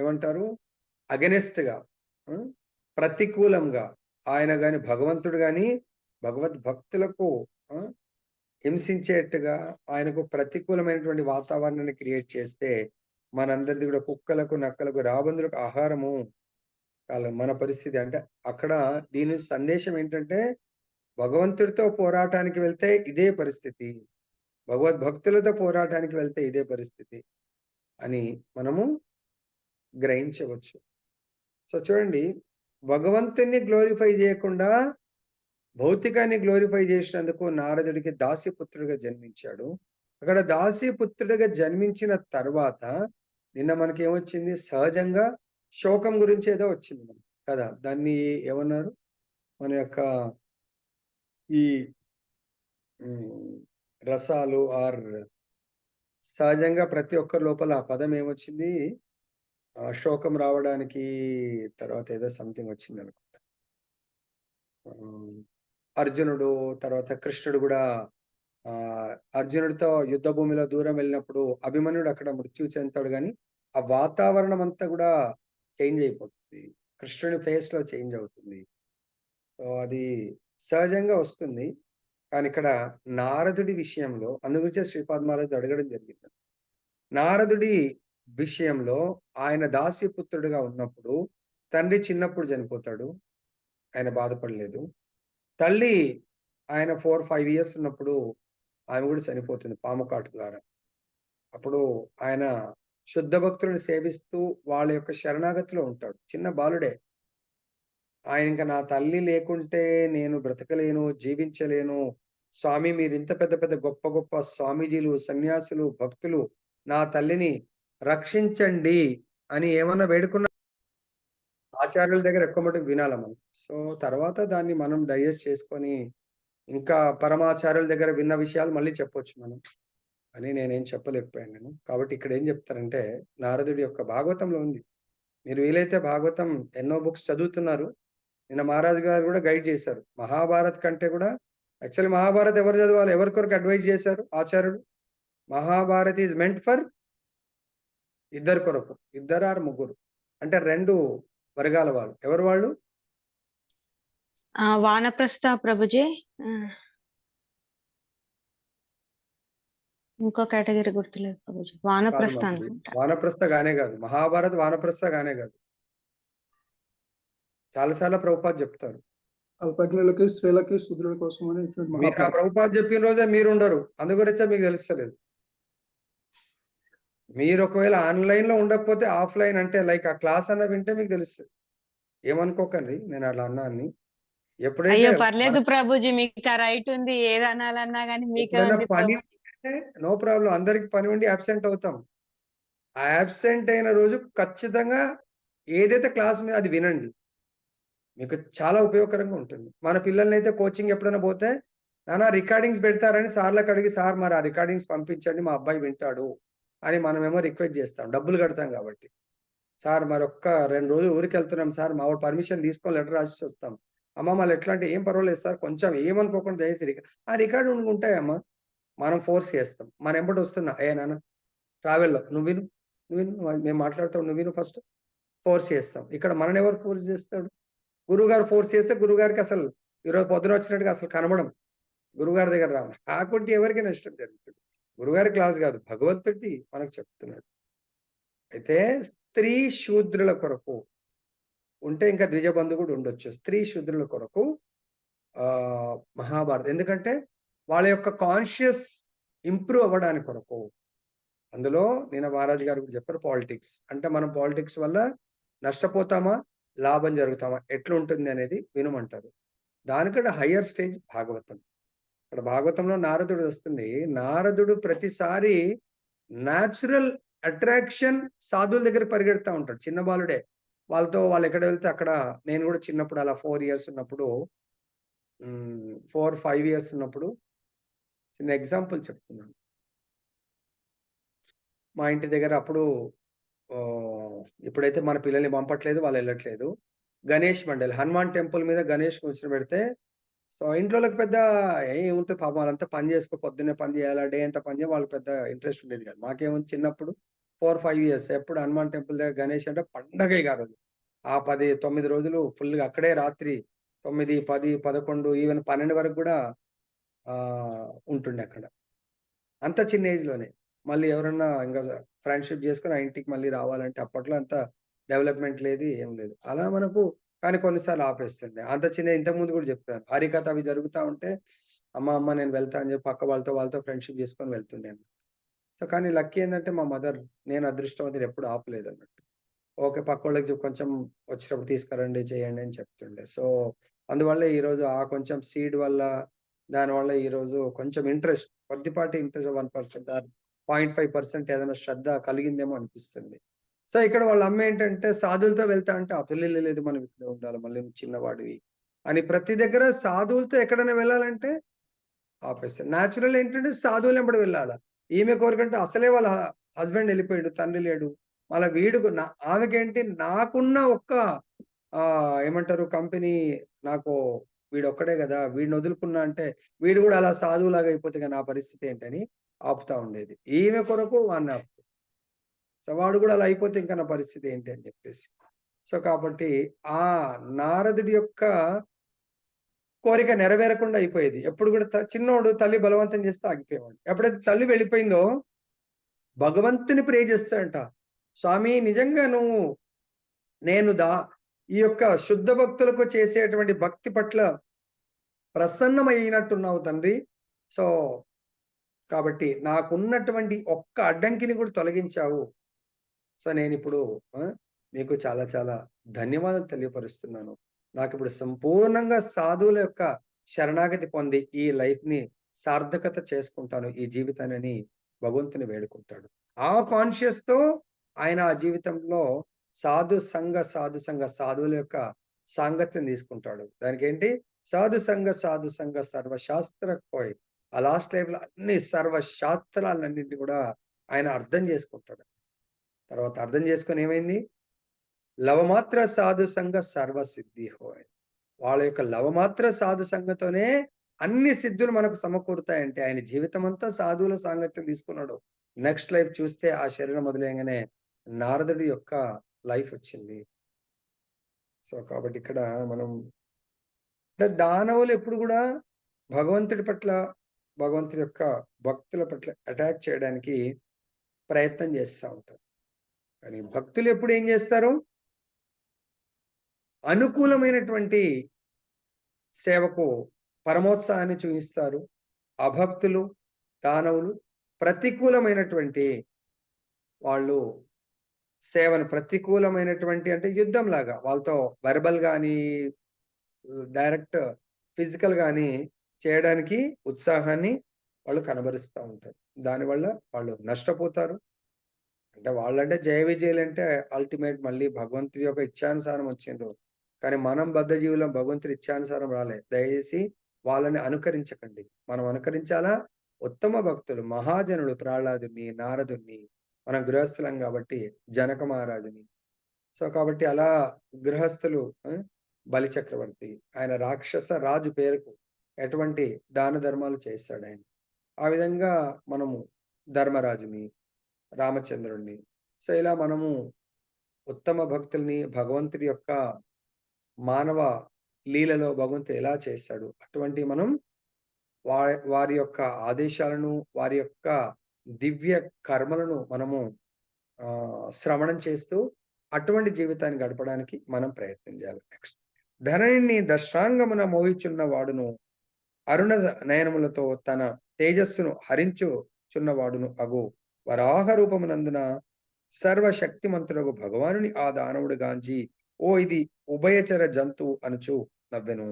ఏమంటారు, అగెనెస్ట్గా, ప్రతికూలంగా ఆయన గాని, భగవంతుడు గాని భగవద్భక్తులకు హింసించేట్టుగా ఆయనకు ప్రతికూలమైనటువంటి వాతావరణాన్ని క్రియేట్ చేస్తే మనందరిది కూడా కుక్కలకు, నక్కలకు, రాబందులకు ఆహారము మన పరిస్థితి. అంటే అక్కడ దీని సందేశం ఏంటంటే భగవంతుడితో పోరాటానికి వెళ్తే ఇదే పరిస్థితి, భగవద్భక్తులతో పోరాటానికి వెళ్తే ఇదే పరిస్థితి అని మనము గ్రహించవచ్చు. సో చూడండి, భగవంతుణ్ణి గ్లోరిఫై చేయకుండా భౌతికాన్ని గ్లోరిఫై చేసినందుకు నారదుడికి దాస్యపుత్రుడిగా జన్మించాడు. అక్కడ దాసీపుత్రుడిగా జన్మించిన తర్వాత నిన్న మనకేమొచ్చింది? సహజంగా శోకం గురించి ఏదో వచ్చింది మనకి కదా! దాన్ని ఏమన్నారు? మన యొక్క ఈ హ్మ్. రసాలు సహజంగా ప్రతి ఒక్కరి లోపల ఆ పదం ఏమొచ్చింది? శోకం రావడానికి తర్వాత ఏదో సంథింగ్ వచ్చిందనుకుంటా. ఆహ్, అర్జునుడు తర్వాత కృష్ణుడు గూడా అర్జునుడితో యుద్ధ భూమిలో దూరం వెళ్ళినప్పుడు అభిమన్యుడు అక్కడ మృత్యువు చెందుతాడు గానీ, ఆ వాతావరణం అంతా గూడా చేంజ్ అయిపోతుంది. కృష్ణుని ఫేస్‌లో చేంజ్ అవుతుంది. సో, అది సహజంగా వస్తుంది. కానీ ఇక్కడ నారదుడి విషయంలో అందుగురించే శ్రీపాద మహారాజ్ అడగడం జరిగింది. నారదుడి విషయంలో ఆయన దాస్యపుత్రుడిగా ఉన్నప్పుడు తండ్రి చిన్నప్పుడు చనిపోతాడు. ఆయన బాధపడలేదు. తల్లి ఆయన 4, 5 ఇయర్స్ ఉన్నప్పుడు ఆమె గూడా చనిపోతుంది పాము కాటు ద్వారా. అప్పుడు ఆయన శుద్ధ భక్తులను సేవిస్తూ వాళ్ళ యొక్క శరణాగతిలో ఉంటాడు. చిన్న బాలుడే. ఆయనింక నా తల్లి లేకుంటే నేను బ్రతకలేను, జీవించలేను. స్వామి మీరింత పెద్ద పెద్ద గొప్ప గొప్ప స్వామీజీలు, సన్యాసులు, భక్తులు నా తల్లిని రక్షించండి అని ఏమన్నా వేడుకున్న ఆచార్యుల దగ్గర ఎక్కువ మటుకు వినాల మనం. సో, తర్వాత దాన్ని మనం డైజెస్ట్ చేసుకొని ఇంకా పరమాచార్యుల దగ్గర విన్న విషయాలు మళ్ళీ చెప్పొచ్చు మనం. అని నేనేం చెప్పలేకపోయాను నేను. కాబట్టి ఇక్కడ ఏం చెప్తారంటే నారదుడి యొక్క భాగవతంలో ఉంది. మీరు వీలైతే భాగవతం ఎన్నో బుక్స్ చదువుతున్నారు. నిన్న మహారాజు గారు గూడా గైడ్ చేశారు. మహాభారత్ కంటే గూడా యాక్చువల్లీ మహాభారత్ ఎవరు చదవాలి? ఎవరి కొరకు అడ్వైస్ చేశారు ఆచార్యుడు? మహాభారత్ ఈస్ మెంట్ ఫర్ ఇద్దరి కొరకు. ఇద్దరు ఆర్ ముగ్గురు. అంటే 2 వర్గాల వాళ్ళు. ఎవరు వాళ్ళు? వానప్రస్థ ప్రభుజీ. ఇంకో కేటగిరీ గుర్తులేదు ప్రభుజీ. కాదు వానప్రస్థ మాతాజీ. అనుకుంటా. వానప్రస్థ గానే గాదు. మహాభారత్ వానప్రస్థ గానే గాదు. చాలా సార్లు ప్రభుపాద చెప్తారు. అల్పజ్ఞులకి, స్త్రీలకి, శూద్రుల కోసం అని ఇటువంటి మీరు ఆ మహాభారతం. ప్రభుపాద చెప్పిన రోజే మీరుండరు. అందు గురించే మీకు తెలుస్తలేదు. మీరు ఒకవేళ ఆన్‌లైన్‌లో ఉండకపోతే ఆఫ్‌లైన్ అంటే లైక్ ఆ క్లాస్ అన్నా వింటే మీకు తెలుస్తది. ఏమనుకోకండి నేను అట్లా అన్నా అని. ఎప్పుడైతే అయ్యో మన పర్లేదు ప్రభుజీ, మీకు ఆ రైట్ ఉంది. ఏది అనాలన్నా గానీ మీకే ఎప్పుడైనా ఉంది పని ప్రభు. ఉంటే నో ప్రాబ్లమ్ అందరికి పని ఉండి అబ్సెంట్ అవుతాం. ఆ అబ్సెంట్ అయిన రోజు ఖచ్చితంగా ఏదైతే క్లాస్ మీద అది వినండి. మీకు చాలా ఉపయోగకరంగా ఉంటుంది. మన పిల్లలనైతే కోచింగ్ ఎప్పుడైనా పోతే, నాన్న రికార్డింగ్స్ పెడతారని సార్‌లకి అడిగి, సార్ మరి ఆ రికార్డింగ్స్ పంపించండి మా అబ్బాయి వింటాడు అని మనమేమో రిక్వెస్ట్ చేస్తాం. డబ్బులు కడతాం కాబట్టి. సార్ మరొక్క 2 రోజులు ఊరికెళ్తున్నాం సార్ మా వాడు పర్మిషన్ తీసుకొని లెటర్ రాసేసి వస్తాం. అమ్మ మళ్ళీ ఎట్లా అంటే, "ఏం పర్వాలేదు సార్ కొంచెం ఏమనుకోకుండా దయచేసి ఆ రికార్డ్ ఉంటాయమ్మా." మనం ఫోర్స్ చేస్తాం. మన ఎంబట వస్తున్నా, "ఏ నాన్న ట్రావెల్‌లో నువ్వు విను, నువ్వు విను మేము మాట్లాడతాం నువ్వు విను ఫస్ట్." ఫోర్స్ చేస్తాం. ఇక్కడ మననెవరు ఫోర్స్ చేస్తాడు? గురువుగారు ఫోర్స్ చేస్తే గురువుగారికి అసలు ఈరోజు పొద్దున వచ్చినట్టుగా అసలు కనబడం. గురువుగారి దగ్గర రాము. కాకుంటే ఎవరికి నష్టం జరుగుతుంది. గురువుగారి క్లాస్ కాదు. భగవంతుడి మనకు చెప్తున్నాడు. అయితే స్త్రీ శూద్రుల కొరకు ఉంటే ఇంకా ద్విజబంధు కూడా ఉండొచ్చు. స్త్రీ శూద్రుల కొరకు మహాభారతం. ఎందుకంటే వాళ్ళ యొక్క కాన్షియస్ ఇంప్రూవ్ అవ్వడానికి కొరకు. అందులో నిన్న మహారాజు గారు కూడా చెప్పారు పాలిటిక్స్. అంటే మనం పాలిటిక్స్ వల్ల నష్టపోతామా? లాభం జరుగుతామా? ఎట్లుంటుంది అనేది వినమంటారు. దానికంటే హైయర్ స్టేజ్ భాగవతం. ఇక్కడ భాగవతంలో నారదుడు వస్తుంది. నారదుడు ప్రతిసారి న్యాచురల్ అట్రాక్షన్ సాధువుల దగ్గర పరిగెడతా ఉంటాడు. చిన్న బాలుడే. వాళ్ళు ఎక్కడ వెళ్తే అక్కడ నేను కూడా చిన్నప్పుడు అలా 4 ఇయర్స్ ఉన్నప్పుడు 4, 5 ఇయర్స్ ఉన్నప్పుడు చిన్న ఎగ్జాంపుల్ చెప్తున్నాను. మా ఇంటి దగ్గర అప్పుడు ఇప్పుడైతే మన పిల్లల్ని పంపట్లేదు. వాళ్ళెళ్ళట్లేదు. గణేష్ మండలి హనుమాన్ టెంపుల్ మీద గణేష్ కూర్చోబెడితే సో, ఇంట్లోళ్ళకి పెద్ద ఏముంటది పాపం వాళ్ళంతా పని చేసుకో పొద్దున్నే పని చేయాలా, డే అంతా పని చేయాలి. వాళ్ళకి పెద్ద ఇంట్రెస్ట్ ఉండేది కాదు. మాకేముంది చిన్నప్పుడు 4, 5 ఇయర్స్ ఎప్పుడు హనుమాన్ టెంపుల్ దగ్గర గణేష్ అంటే పండగే ఇగ ఆ రోజు. ఆ 10, 9 రోజులు ఫుల్‌గా అక్కడే రాత్రి 9, 10, 11 ఈవెన్ 12 వరకు కూడా ఉంటుండే అక్కడ. అంత చిన్న ఏజ్‌లోనే. మళ్ళీ ఎవరన్నా ఇంక ఫ్రెండ్‌షిప్ చేసుకొని ఆ ఇంటికి మళ్ళీ రావాలంటే అప్పట్లో అంత డెవలప్‌మెంట్ లేదు. ఏం లేదు. అలా మనకు కానీ కొన్ని సార్లు ఆపేస్తుండే. అంత చిన్న ఇంతకుముందు కూడా చెప్పాను. హరికథ అవి జరుగుతా ఉంటే, అమ్మ నేను వెళ్తా అని చెప్పి పక్క వాళ్ళతో ఫ్రెండ్‌షిప్ చేసుకొని వెళ్తుండేను. సో, కానీ లక్కీ ఏందంటే మా మదర్ నేను అదృష్టవంతుడు ఎప్పుడు ఆపలేదన్నట్టు. ఓకే. పక్కోళ్ళకి కొంచెం వచ్చేటప్పుడు తీసుకురండి, చేయండి అని చెప్తుండే. సో, అందువల్ల ఈరోజు ఆ కొంచెం సీడ్ వల్ల దానివల్ల ఈరోజు కొంచెం ఇంట్రెస్ట్, కొద్దిపాటి ఇంట్రెస్ట్ 1% ఆర్ 0.5% ఏదైనా శ్రద్ధ కలిగిందేమో అనిపిస్తుంది. సో ఇక్కడ వాళ్ళ అమ్మ ఏంటంటే సాధువులతో వెళ్తా అంటే, ఆ పిల్లలు లేదు మనం ఇక్కడే ఉండాలి, మళ్ళీ నువ్వు చిన్నవాడివి అని ప్రతి దగ్గర సాధువులతో ఎక్కడైనా వెళ్ళాలంటే ఆపేస్తారు. న్యాచురల్ ఏంటంటే సాధువులు వెంబడి వెళ్ళాలా. ఈమె కోరికంటే అసలే వాళ్ళ హస్బెండ్ వెళ్ళిపోయాడు, తండ్రి లేడు. మళ్ళా ఆమెకేంటి నాకున్న ఒక్క ఏమంటారు కంపెనీ, నాకు వీడొక్కడే కదా, వీడిని వదులుకున్నా అంటే వీడు కూడా అలా సాధువులాగా అయిపోతే నా పరిస్థితి ఏంటని ఆపుతా ఉండేది. ఈమె కొరకు వాడిని ఆపుతుంది. సో వాడు కూడా అలా అయిపోతే ఇంకా నా పరిస్థితి ఏంటి అని చెప్పేసి. సో కాబట్టి ఆ నారదుడి యొక్క కోరిక నెరవేరకుండా అయిపోయేది. ఎప్పుడు కూడా చిన్నోడు తల్లి బలవంతం చేస్తే ఆగిపోయేవాడు. ఎప్పుడైతే తల్లి వెళ్ళిపోయిందో భగవంతుని ప్రే చేస్తాడంట. స్వామి నిజంగా నేను ఈ యొక్క శుద్ధ భక్తులకు చేసేటువంటి భక్తి పట్ల ప్రసన్నమైనట్టున్నావు తండ్రి. సో కాబట్టి నాకున్నటువంటి ఒక్క అడ్డంకిని కూడా తొలగించావు. సో నేనిప్పుడు మీకు చాలా చాలా ధన్యవాదాలు తెలియపరుస్తున్నాను. నాకు ఇప్పుడు సంపూర్ణంగా సాధువుల యొక్క శరణాగతి పొంది ఈ లైఫ్ ని సార్థకత చేసుకుంటాను, ఈ జీవితాన్ని భగవంతుని వేడుకుంటాడు. ఆ కాన్షియస్ తో ఆయన ఆ జీవితంలో సాధు సంఘ సాధువుల యొక్క సాంగత్యం తీసుకుంటాడు. దానికి ఏంటి సాధు సంఘ సర్వశాస్త్ర కోయ్. ఆ లాస్ట్ లైఫ్ లో అన్ని సర్వశాస్త్రాలన్నింటినీ కూడా ఆయన అర్థం చేసుకుంటాడు. తర్వాత అర్థం చేసుకొని ఏమైంది, లవమాత్ర సాధు సంఘ సర్వసిద్ధి హోయ్. వాళ్ళ యొక్క లవమాత్ర సాధు సంఘతోనే అన్ని సిద్ధులు మనకు సమకూరుతాయంటే ఆయన జీవితం అంతా సాధువుల సాంగత్యం తీసుకున్నాడు. నెక్స్ట్ లైఫ్ చూస్తే ఆ శరీరం మొదలైనగానే నారదుడి యొక్క లైఫ్ వచ్చింది. సో కాబట్టి ఇక్కడ మనం దానవులు ఎప్పుడు కూడా భగవంతుడి పట్ల, భగవంతుడి యొక్క భక్తుల పట్ల అటాక్ చేయడానికి ప్రయత్నం చేస్తూ ఉంటారు. కానీ భక్తులు ఎప్పుడు ఏం చేస్తారు, అనుకూలమైనటువంటి సేవకు పరమోత్సాహాన్ని చూపిస్తారు. అభక్తులు దానవులు ప్రతికూలమైనటువంటి వాళ్ళు సేవను, ప్రతికూలమైనటువంటి అంటే యుద్ధం లాగా వాళ్ళతో వెర్బల్ గాని డైరెక్ట్ ఫిజికల్ గాని చేయడానికి ఉత్సాహాన్ని వాళ్ళు కనబరుస్తూ ఉంటారు. దానివల్ల వాళ్ళు నష్టపోతారు. అంటే వాళ్ళంటే జయ విజయాలు అంటే అల్టిమేట్ మళ్ళీ భగవంతుడి యొక్క ఇచ్ఛానుసారం వచ్చిండ్రు. కానీ మనం బద్ధజీవులం, భగవంతుడి ఇచ్ఛానుసారం రాలే. దయచేసి వాళ్ళని అనుకరించకండి. మనం అనుకరించాలా ఉత్తమ భక్తులు, మహాజనుడు ప్రహ్లాదుని, నారదుని, మనం గృహస్థులం కాబట్టి జనక మహారాజుని. సో కాబట్టి అలా గృహస్థులు, బలి చక్రవర్తి ఆయన రాక్షస రాజు పేరుకు ఎటువంటి దాన ధర్మాలు చేస్తాడు ఆయన. ఆ విధంగా మనము ధర్మరాజుని, రామచంద్రుణ్ణి, సో ఇలా మనము ఉత్తమ భక్తుల్ని భగవంతుడి యొక్క మానవ లీలలో భగవంతుడు ఎలా చేశాడు అటువంటి మనం వారి యొక్క ఆదేశాలను, వారి యొక్క దివ్య కర్మలను మనము శ్రవణం చేస్తూ అటువంటి జీవితాన్ని గడపడానికి మనం ప్రయత్నం చేయాలి. నెక్స్ట్, ధరణిని దర్శాంగమున మోహిచున్న వాడును, అరుణ నయనములతో తన తేజస్సును హరించుచున్నవాడును అగు వరాహ రూపమునందున సర్వశక్తిమంతుడగు భగవానుని ఆ దానవుడు గాంచి, ఓ ఇది ఉభయచర జంతువు అనుచు నవ్వెను.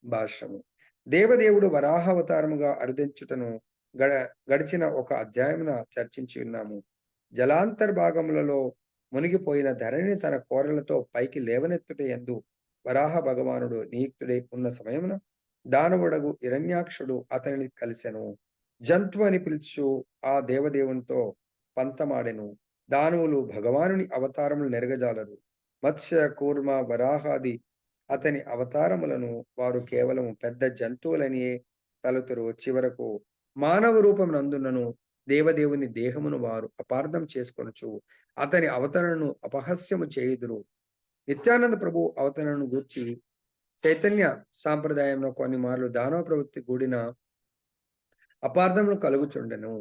భాష్యము. దేవదేవుడు వరాహావతారముగా అరుదించుటను గడిచిన ఒక అధ్యాయమున చర్చించి ఉన్నాము. జలాంతర్భాగములలో మునిగిపోయిన ధరణిని తన కోరలతో పైకి లేవనెత్తుట యందు వరాహ భగవానుడు నియుక్తుడై ఉన్న సమయమున దానవుడగు హిరణ్యాక్షుడు అతనిని కలిసెను. జంతు అని పిలుచు ఆ దేవదేవునితో పంతమాడెను. దానవులు భగవానుని అవతారములు నెరగజాలరు. మత్స్య కూర్మ వరాహాది అతని అవతారములను వారు కేవలం పెద్ద జంతువులనియే తలుతురు. చివరకు మానవ రూపం నందునను దేవదేవుని దేహమును వారు అపార్థం చేసుకొనుచు అతని అవతరణను అపహాస్యము చేయుదురు. నిత్యానంద ప్రభు అవతరణను గూర్చి చైతన్య సాంప్రదాయంలో కొన్ని మార్లు దానవ ప్రవృత్తి కూడిన అపార్థమును కలుగుచుండెను.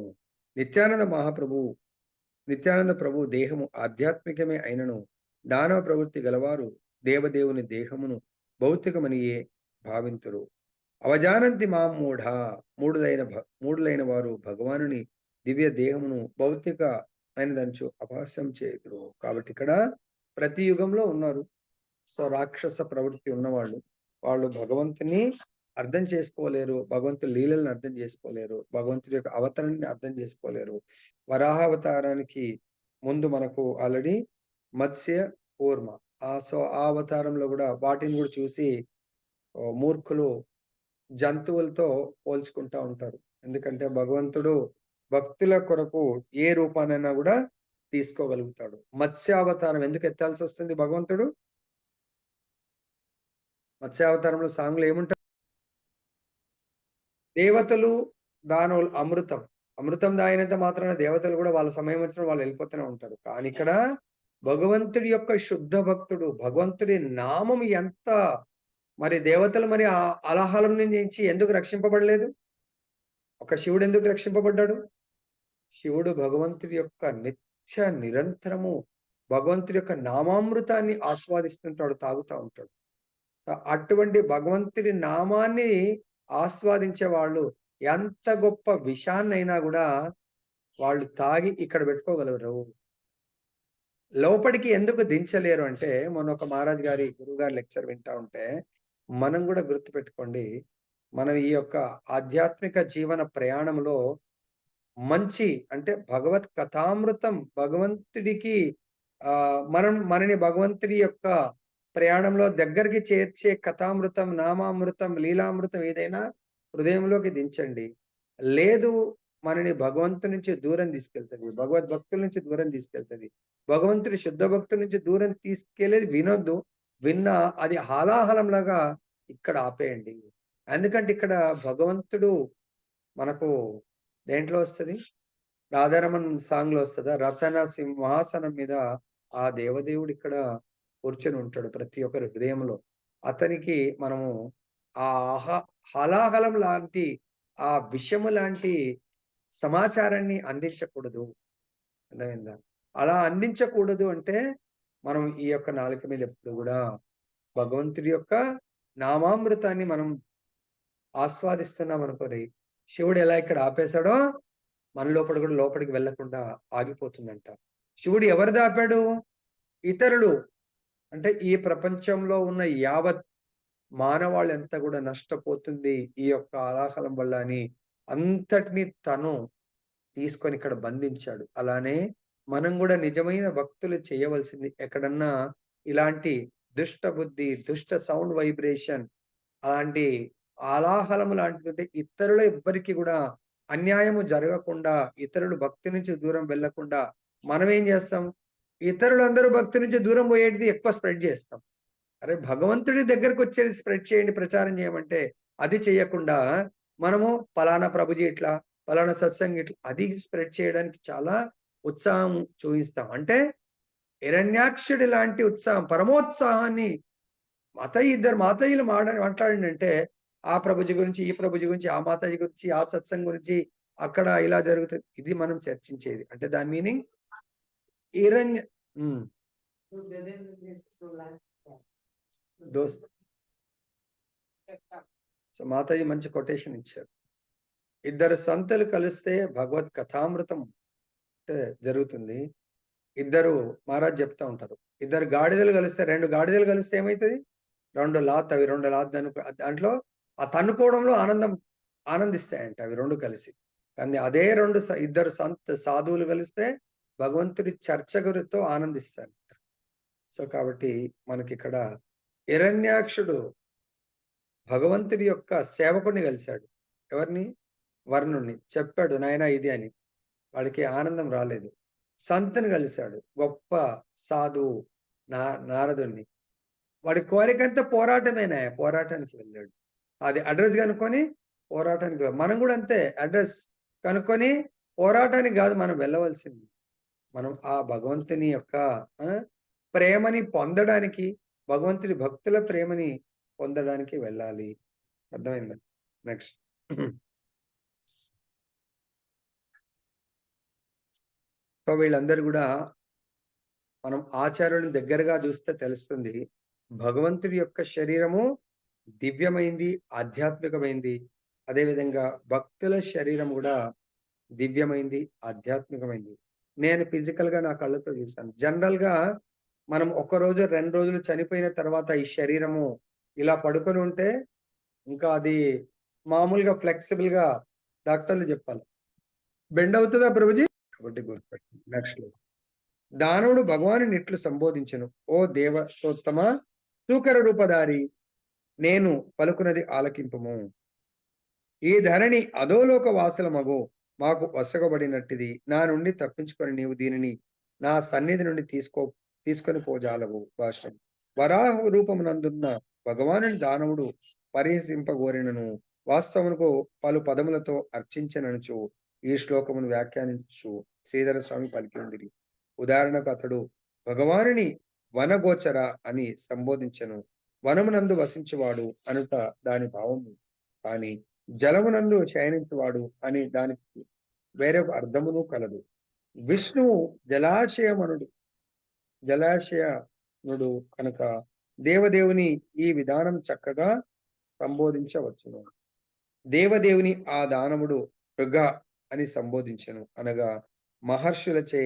నిత్యానంద ప్రభు దేహము ఆధ్యాత్మికమే అయినను దానవ ప్రవృత్తి గలవారు దేవదేవుని దేహమును భౌతికమనియే భావింతురు. అవజానంతి మా మూఢులైన వారు భగవానుని దివ్య దేహమును భౌతిక అయినదంచు అపహాస్యం చేయుదురు. కాబట్టి ఇక్కడ ప్రతి యుగంలో ఉన్నారు. సో రాక్షస ప్రవృత్తి ఉన్నవాళ్ళు, వాళ్ళు భగవంతుని అర్థం చేసుకోలేరు, భగవంతుడి లీలలను అర్థం చేసుకోలేరు, భగవంతుడి యొక్క అవతరణని అర్థం చేసుకోలేరు. వరాహ అవతారానికి ముందు మనకు ఆల్రెడీ మత్స్య కూర్మ సో ఆ అవతారంలో కూడా వాటిని కూడా చూసి మూర్ఖులు జంతువులతో పోల్చుకుంటా ఉంటారు. ఎందుకంటే భగవంతుడు భక్తుల కొరకు ఏ రూపానైనా కూడా తీసుకోగలుగుతాడు. మత్స్యావతారం ఎందుకు ఎత్తాల్సి వస్తుంది భగవంతుడు? మత్స్యావతారంలో సాంగ్లు ఏముంటాయి? దేవతలు దానవులు అమృతం దాగినంత మాత్రాన దేవతలు కూడా వాళ్ళ సమయం వచ్చిన వాళ్ళు వెళ్ళిపోతూనే ఉంటారు. కానీ ఇక్కడ భగవంతుడి యొక్క శుద్ధ భక్తుడు, భగవంతుడి నామం ఎంత మరి దేవతలు మరి ఆ అలాహలం నుంచి ఎందుకు రక్షింపబడలేదు? ఒక శివుడు ఎందుకు రక్షింపబడ్డాడు? శివుడు భగవంతుడి యొక్క నిత్య నిరంతరము భగవంతుడి యొక్క నామామృతాన్ని ఆస్వాదిస్తుంటాడు, తాగుతూ ఉంటాడు. అటువంటి భగవంతుడి నామాన్ని ఆస్వాదించే వాళ్ళు ఎంత గొప్ప విషాన్నైనా కూడా వాళ్ళు తాగి ఇక్కడ పెట్టుకోగలరు. లోపలికి ఎందుకు దించలేరు అంటే, మొన్న ఒక మహారాజ్ గారి గురువు గారి లెక్చర్ వింటా ఉంటే మనం కూడా గుర్తుపెట్టుకోండి, మనం ఈ యొక్క ఆధ్యాత్మిక జీవన ప్రయాణంలో మంచి అంటే భగవత్ కథామృతం భగవంతుడికి మనని భగవంతుడి యొక్క ప్రయాణంలో దగ్గరికి చేర్చే కథామృతం, నామామృతం, లీలామృతం ఏదైనా హృదయంలోకి దించండి. లేదు మనని భగవంతుడి నుంచి దూరం తీసుకెళ్తుంది, భగవద్భక్తుల నుంచి దూరం తీసుకెళ్తుంది, భగవంతుడి శుద్ధ భక్తుల నుంచి దూరం తీసుకెళ్ళేది వినొద్దు. విన్నా అది హాలాహలంలాగా ఇక్కడ ఆపేయండి. ఎందుకంటే ఇక్కడ భగవంతుడు మనకు దేంట్లో వస్తుంది? రాధారమన్ సాంగ్ లో వస్తుందా? రతన సింహాసనం మీద ఆ దేవదేవుడు ఇక్కడ కూర్చొని ఉంటాడు ప్రతి ఒక్కరి హృదయంలో. అతనికి మనము ఆ హలాహలం లాంటి ఆ విషము లాంటి సమాచారాన్ని అందించకూడదు. అర్థమైందా? అలా అందించకూడదు అంటే మనం ఈ యొక్క నాలుక మీద ఎప్పుడు కూడా భగవంతుడి యొక్క నామామృతాన్ని మనం ఆస్వాదిస్తున్నాం అనుకోని శివుడు ఎలా ఇక్కడ ఆపేశాడో మన లోపల కూడా లోపలికి వెళ్లకుండా ఆగిపోతుందంట. శివుడు ఎవరిది ఆపాడు? ఇతరులు అంటే ఈ ప్రపంచంలో ఉన్న యావత్ మానవాళి అంతా కూడా నష్టపోతుంది ఈ యొక్క ఆలాహలం వల్ల అని అంతటిని తను తీసుకొని ఇక్కడ బంధించాడు. అలానే మనం కూడా నిజమైన భక్తులు చేయవలసింది, ఎక్కడన్నా ఇలాంటి దుష్ట బుద్ధి, దుష్ట సౌండ్ వైబ్రేషన్, అలాంటి ఆలాహలం లాంటిది ఇతరుల ఎవ్వరికి కూడా అన్యాయము జరగకుండా, ఇతరులు భక్తి నుంచి దూరం వెళ్లకుండా మనం ఏం చేస్తాం? ఇతరులందరూ భక్తి నుంచి దూరం పోయేది ఎక్కువ స్ప్రెడ్ చేస్తాం. అరే భగవంతుడి దగ్గరకు వచ్చేది స్ప్రెడ్ చేయండి, ప్రచారం చేయమంటే అది చేయకుండా మనము పలానా ప్రభుజీ ఇట్లా, పలానా సత్సంగ్ ఇట్లా అది స్ప్రెడ్ చేయడానికి చాలా ఉత్సాహం చూపిస్తాం. అంటే హిరణ్యాక్షుడి లాంటి ఉత్సాహం, పరమోత్సాహాన్ని ఇద్దరు మాతయ్యలు మాట్లాడిందంటే ఆ ప్రభుజీ గురించి, ఈ ప్రభుజీ గురించి, ఆ మాతాజీ గురించి, ఆ సత్సంగ్ గురించి, అక్కడ ఇలా జరుగుతుంది, ఇది మనం చర్చించేది. అంటే దాని మీనింగ్ హిరణ్య సో మాతాజీ మంచి కొటేషన్ ఇచ్చారు. ఇద్దరు సంతులు కలిస్తే భగవత్ కథామృతం జరుగుతుంది. ఇద్దరు మహారాజ్ చెప్తా ఉంటారు, ఇద్దరు గాడిదలు కలిస్తే, రెండు గాడిదలు కలిస్తే ఏమవుతుంది? రెండు లాత్, అవి రెండు లాత్ దాంట్లో ఆ తన్నుకోవడంలో ఆనందిస్తాయంట అవి రెండు కలిసి. కానీ అదే ఇద్దరు సాధువులు కలిస్తే భగవంతుడి చర్చ గురితో ఆనందిస్తారు. సో కాబట్టి మనకి ఇక్కడ హిరణ్యాక్షుడు భగవంతుడి యొక్క సేవకుడిని కలిశాడు. ఎవరిని? వర్ణుణ్ణి. చెప్పాడు నాయనా ఇది అని. వాడికి ఆనందం రాలేదు. సంతుని కలిశాడు, గొప్ప సాధువు నారదుణ్ణి. వాడి కోరికంతా పోరాటమేనా, పోరాటానికి వెళ్ళాడు. అది అడ్రస్ కనుక్కొని పోరాటానికి. మనం కూడా అంతే, అడ్రస్ కనుక్కొని పోరాటానికి కాదు మనం వెళ్ళవలసింది. మనం ఆ భగవంతుని యొక్క ప్రేమని పొందడానికి, భగవంతుడి భక్తుల ప్రేమని పొందడానికి వెళ్ళాలి. అర్థమైందా? నెక్స్ట్ సో వీళ్ళందరూ కూడా మనం ఆచార్యులను దగ్గరగా చూస్తే తెలుస్తుంది, భగవంతుడి యొక్క శరీరము దివ్యమైంది, ఆధ్యాత్మికమైంది. అదేవిధంగా భక్తుల శరీరం కూడా దివ్యమైంది, ఆధ్యాత్మికమైంది. నేను ఫిజికల్ గా నా కళ్ళతో చూశాను. జనరల్ గా మనం 1 రోజు 2 రోజులు చనిపోయిన తర్వాత ఈ శరీరము ఇలా పడుకొని ఉంటే ఇంకా అది మామూలుగా ఫ్లెక్సిబుల్ గా డాక్టర్లు చెప్పాలి. బెండ్ అవుతుందా ప్రభుజీ? కాబట్టి గుర్తుపెట్టండి. నెక్స్ట్ దానవుడు భగవాను ఇట్లు సంబోధించను, ఓ దేవతోత్తమ సూకర రూపధారి, నేను పలుకున్నది ఆలకింపుము. ఈ ధరణి అధోలోక వాసులమగు మాకు వసగబడినట్టిది. నా నుండి తప్పించుకొని నీవు దీనిని నా సన్నిధి నుండి తీసుకొని పోజాలవు. భాష్యం. వరాహ రూపమునందున్న భగవాను దానవుడు పరిహసింపగోరినను వాస్తవమునకు పలు పదములతో అర్చించననుచు ఈ శ్లోకమును వ్యాఖ్యానించు శ్రీధర స్వామి పలికి ఉంది. ఉదాహరణకు అతడు భగవానుని వనగోచర అని సంబోధించను. వనమునందు వసించువాడు అనుట దాని భావము. కానీ జలమునందు శయనించువాడు అని దానికి వేరొక అర్థమును కలదు. విష్ణువు జలాశయనుడు కనుక దేవదేవుని ఈ విధానం చక్కగా సంబోధించవచ్చును. దేవదేవుని ఆ దానవుడు మృగ అని సంబోధించను అనగా మహర్షులచే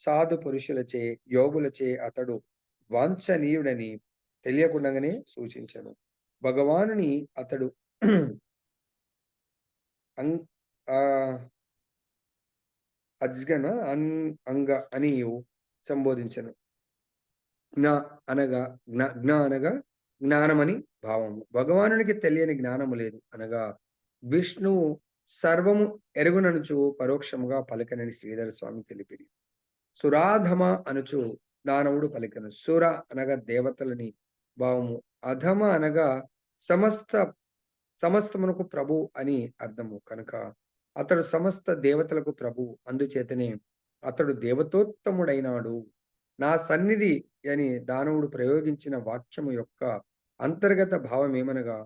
సాధు పురుషులచే యోగులచే అతడు వాంఛనీయుడని తెలియకుండానే సూచించను. భగవానుని అతడు అజ్గన అంగ అని సంబోధించను. జ్ఞ అనగా జ్ఞానమని భావము. భగవానునికి తెలియని జ్ఞానము లేదు అనగా విష్ణువు సర్వము ఎరుగుననుచు పరోక్షముగా పలికనని శ్రీధర స్వామి తెలిపిరి. సురాధమ అనుచు దానవుడు పలికను. సుర అనగా దేవతలని భావము. అధమ అనగా సమస్తమునకు ప్రభు అని అర్థము కనుక అతడు సమస్త దేవతలకు ప్రభు. అందుచేతనే అతడు దేవతోత్తముడైనాడు. నా సన్నిధి అని దానవుడు ప్రయోగించిన వాక్యము యొక్క అంతర్గత భావం ఏమనగా,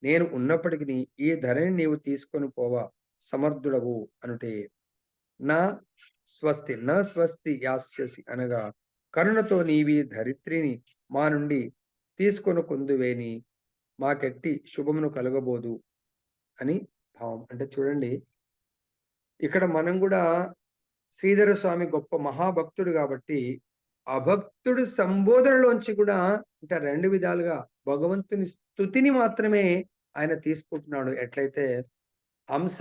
నేను ఉన్నప్పటికీ ఈ ధరని నీవు తీసుకొని పోవా సమర్థుడవు అనుటే. నా స్వస్తి యాస్యసి అనగా కరుణతో నీవి ధరిత్రిని మా నుండి తీసుకొని కొందువేని మాకెట్టి శుభమును కలగబోదు అని భావం. అంటే చూడండి, ఇక్కడ మనం కూడా శ్రీధర స్వామి గొప్ప మహాభక్తుడు కాబట్టి అభక్తుడు సంబోధనలోంచి కూడా అంటే రెండు విధాలుగా భగవంతుని స్తుతిని మాత్రమే ఆయన తీసుకుంటున్నాడు. ఎట్లయితే హంస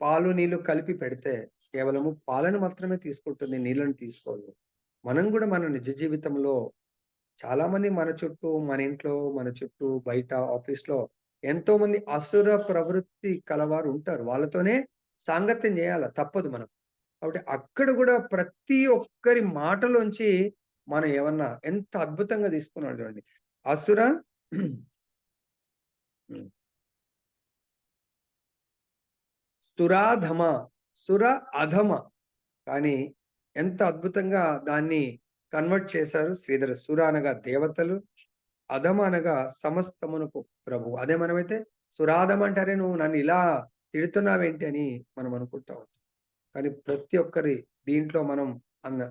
పాలు నీళ్లు కలిపి పెడితే కేవలము పాలను మాత్రమే తీసుకుంటుంది, నీళ్ళని తీసుకోదు. మనం కూడా మన నిజ జీవితంలో చాలా మంది మన చుట్టూ, మన ఇంట్లో, మన చుట్టూ, బయట, ఆఫీస్లో ఎంతో మంది అసుర ప్రవృత్తి కలవారు ఉంటారు. వాళ్ళతోనే సాంగత్యం చేయాల, తప్పదు మనం. కాబట్టి అక్కడ కూడా ప్రతి ఒక్కరి మాటలోంచి మనం ఏమన్నా ఎంత అద్భుతంగా తీసుకున్నాడు చూడండి. అసుర సురాధమ, సుర అధమ, కానీ ఎంత అద్భుతంగా దాన్ని కన్వర్ట్ చేశారు శ్రీధర. సుర అనగా దేవతలు, అధమ అనగా సమస్తమునకు ప్రభు. అదే మనమైతే సురాధమ అంటారే, నువ్వు నన్ను ఇలా తిడుతున్నావేంటి అని మనం అనుకుంటాం. కానీ ప్రతి ఒక్కరి దీంట్లో మనం అన్న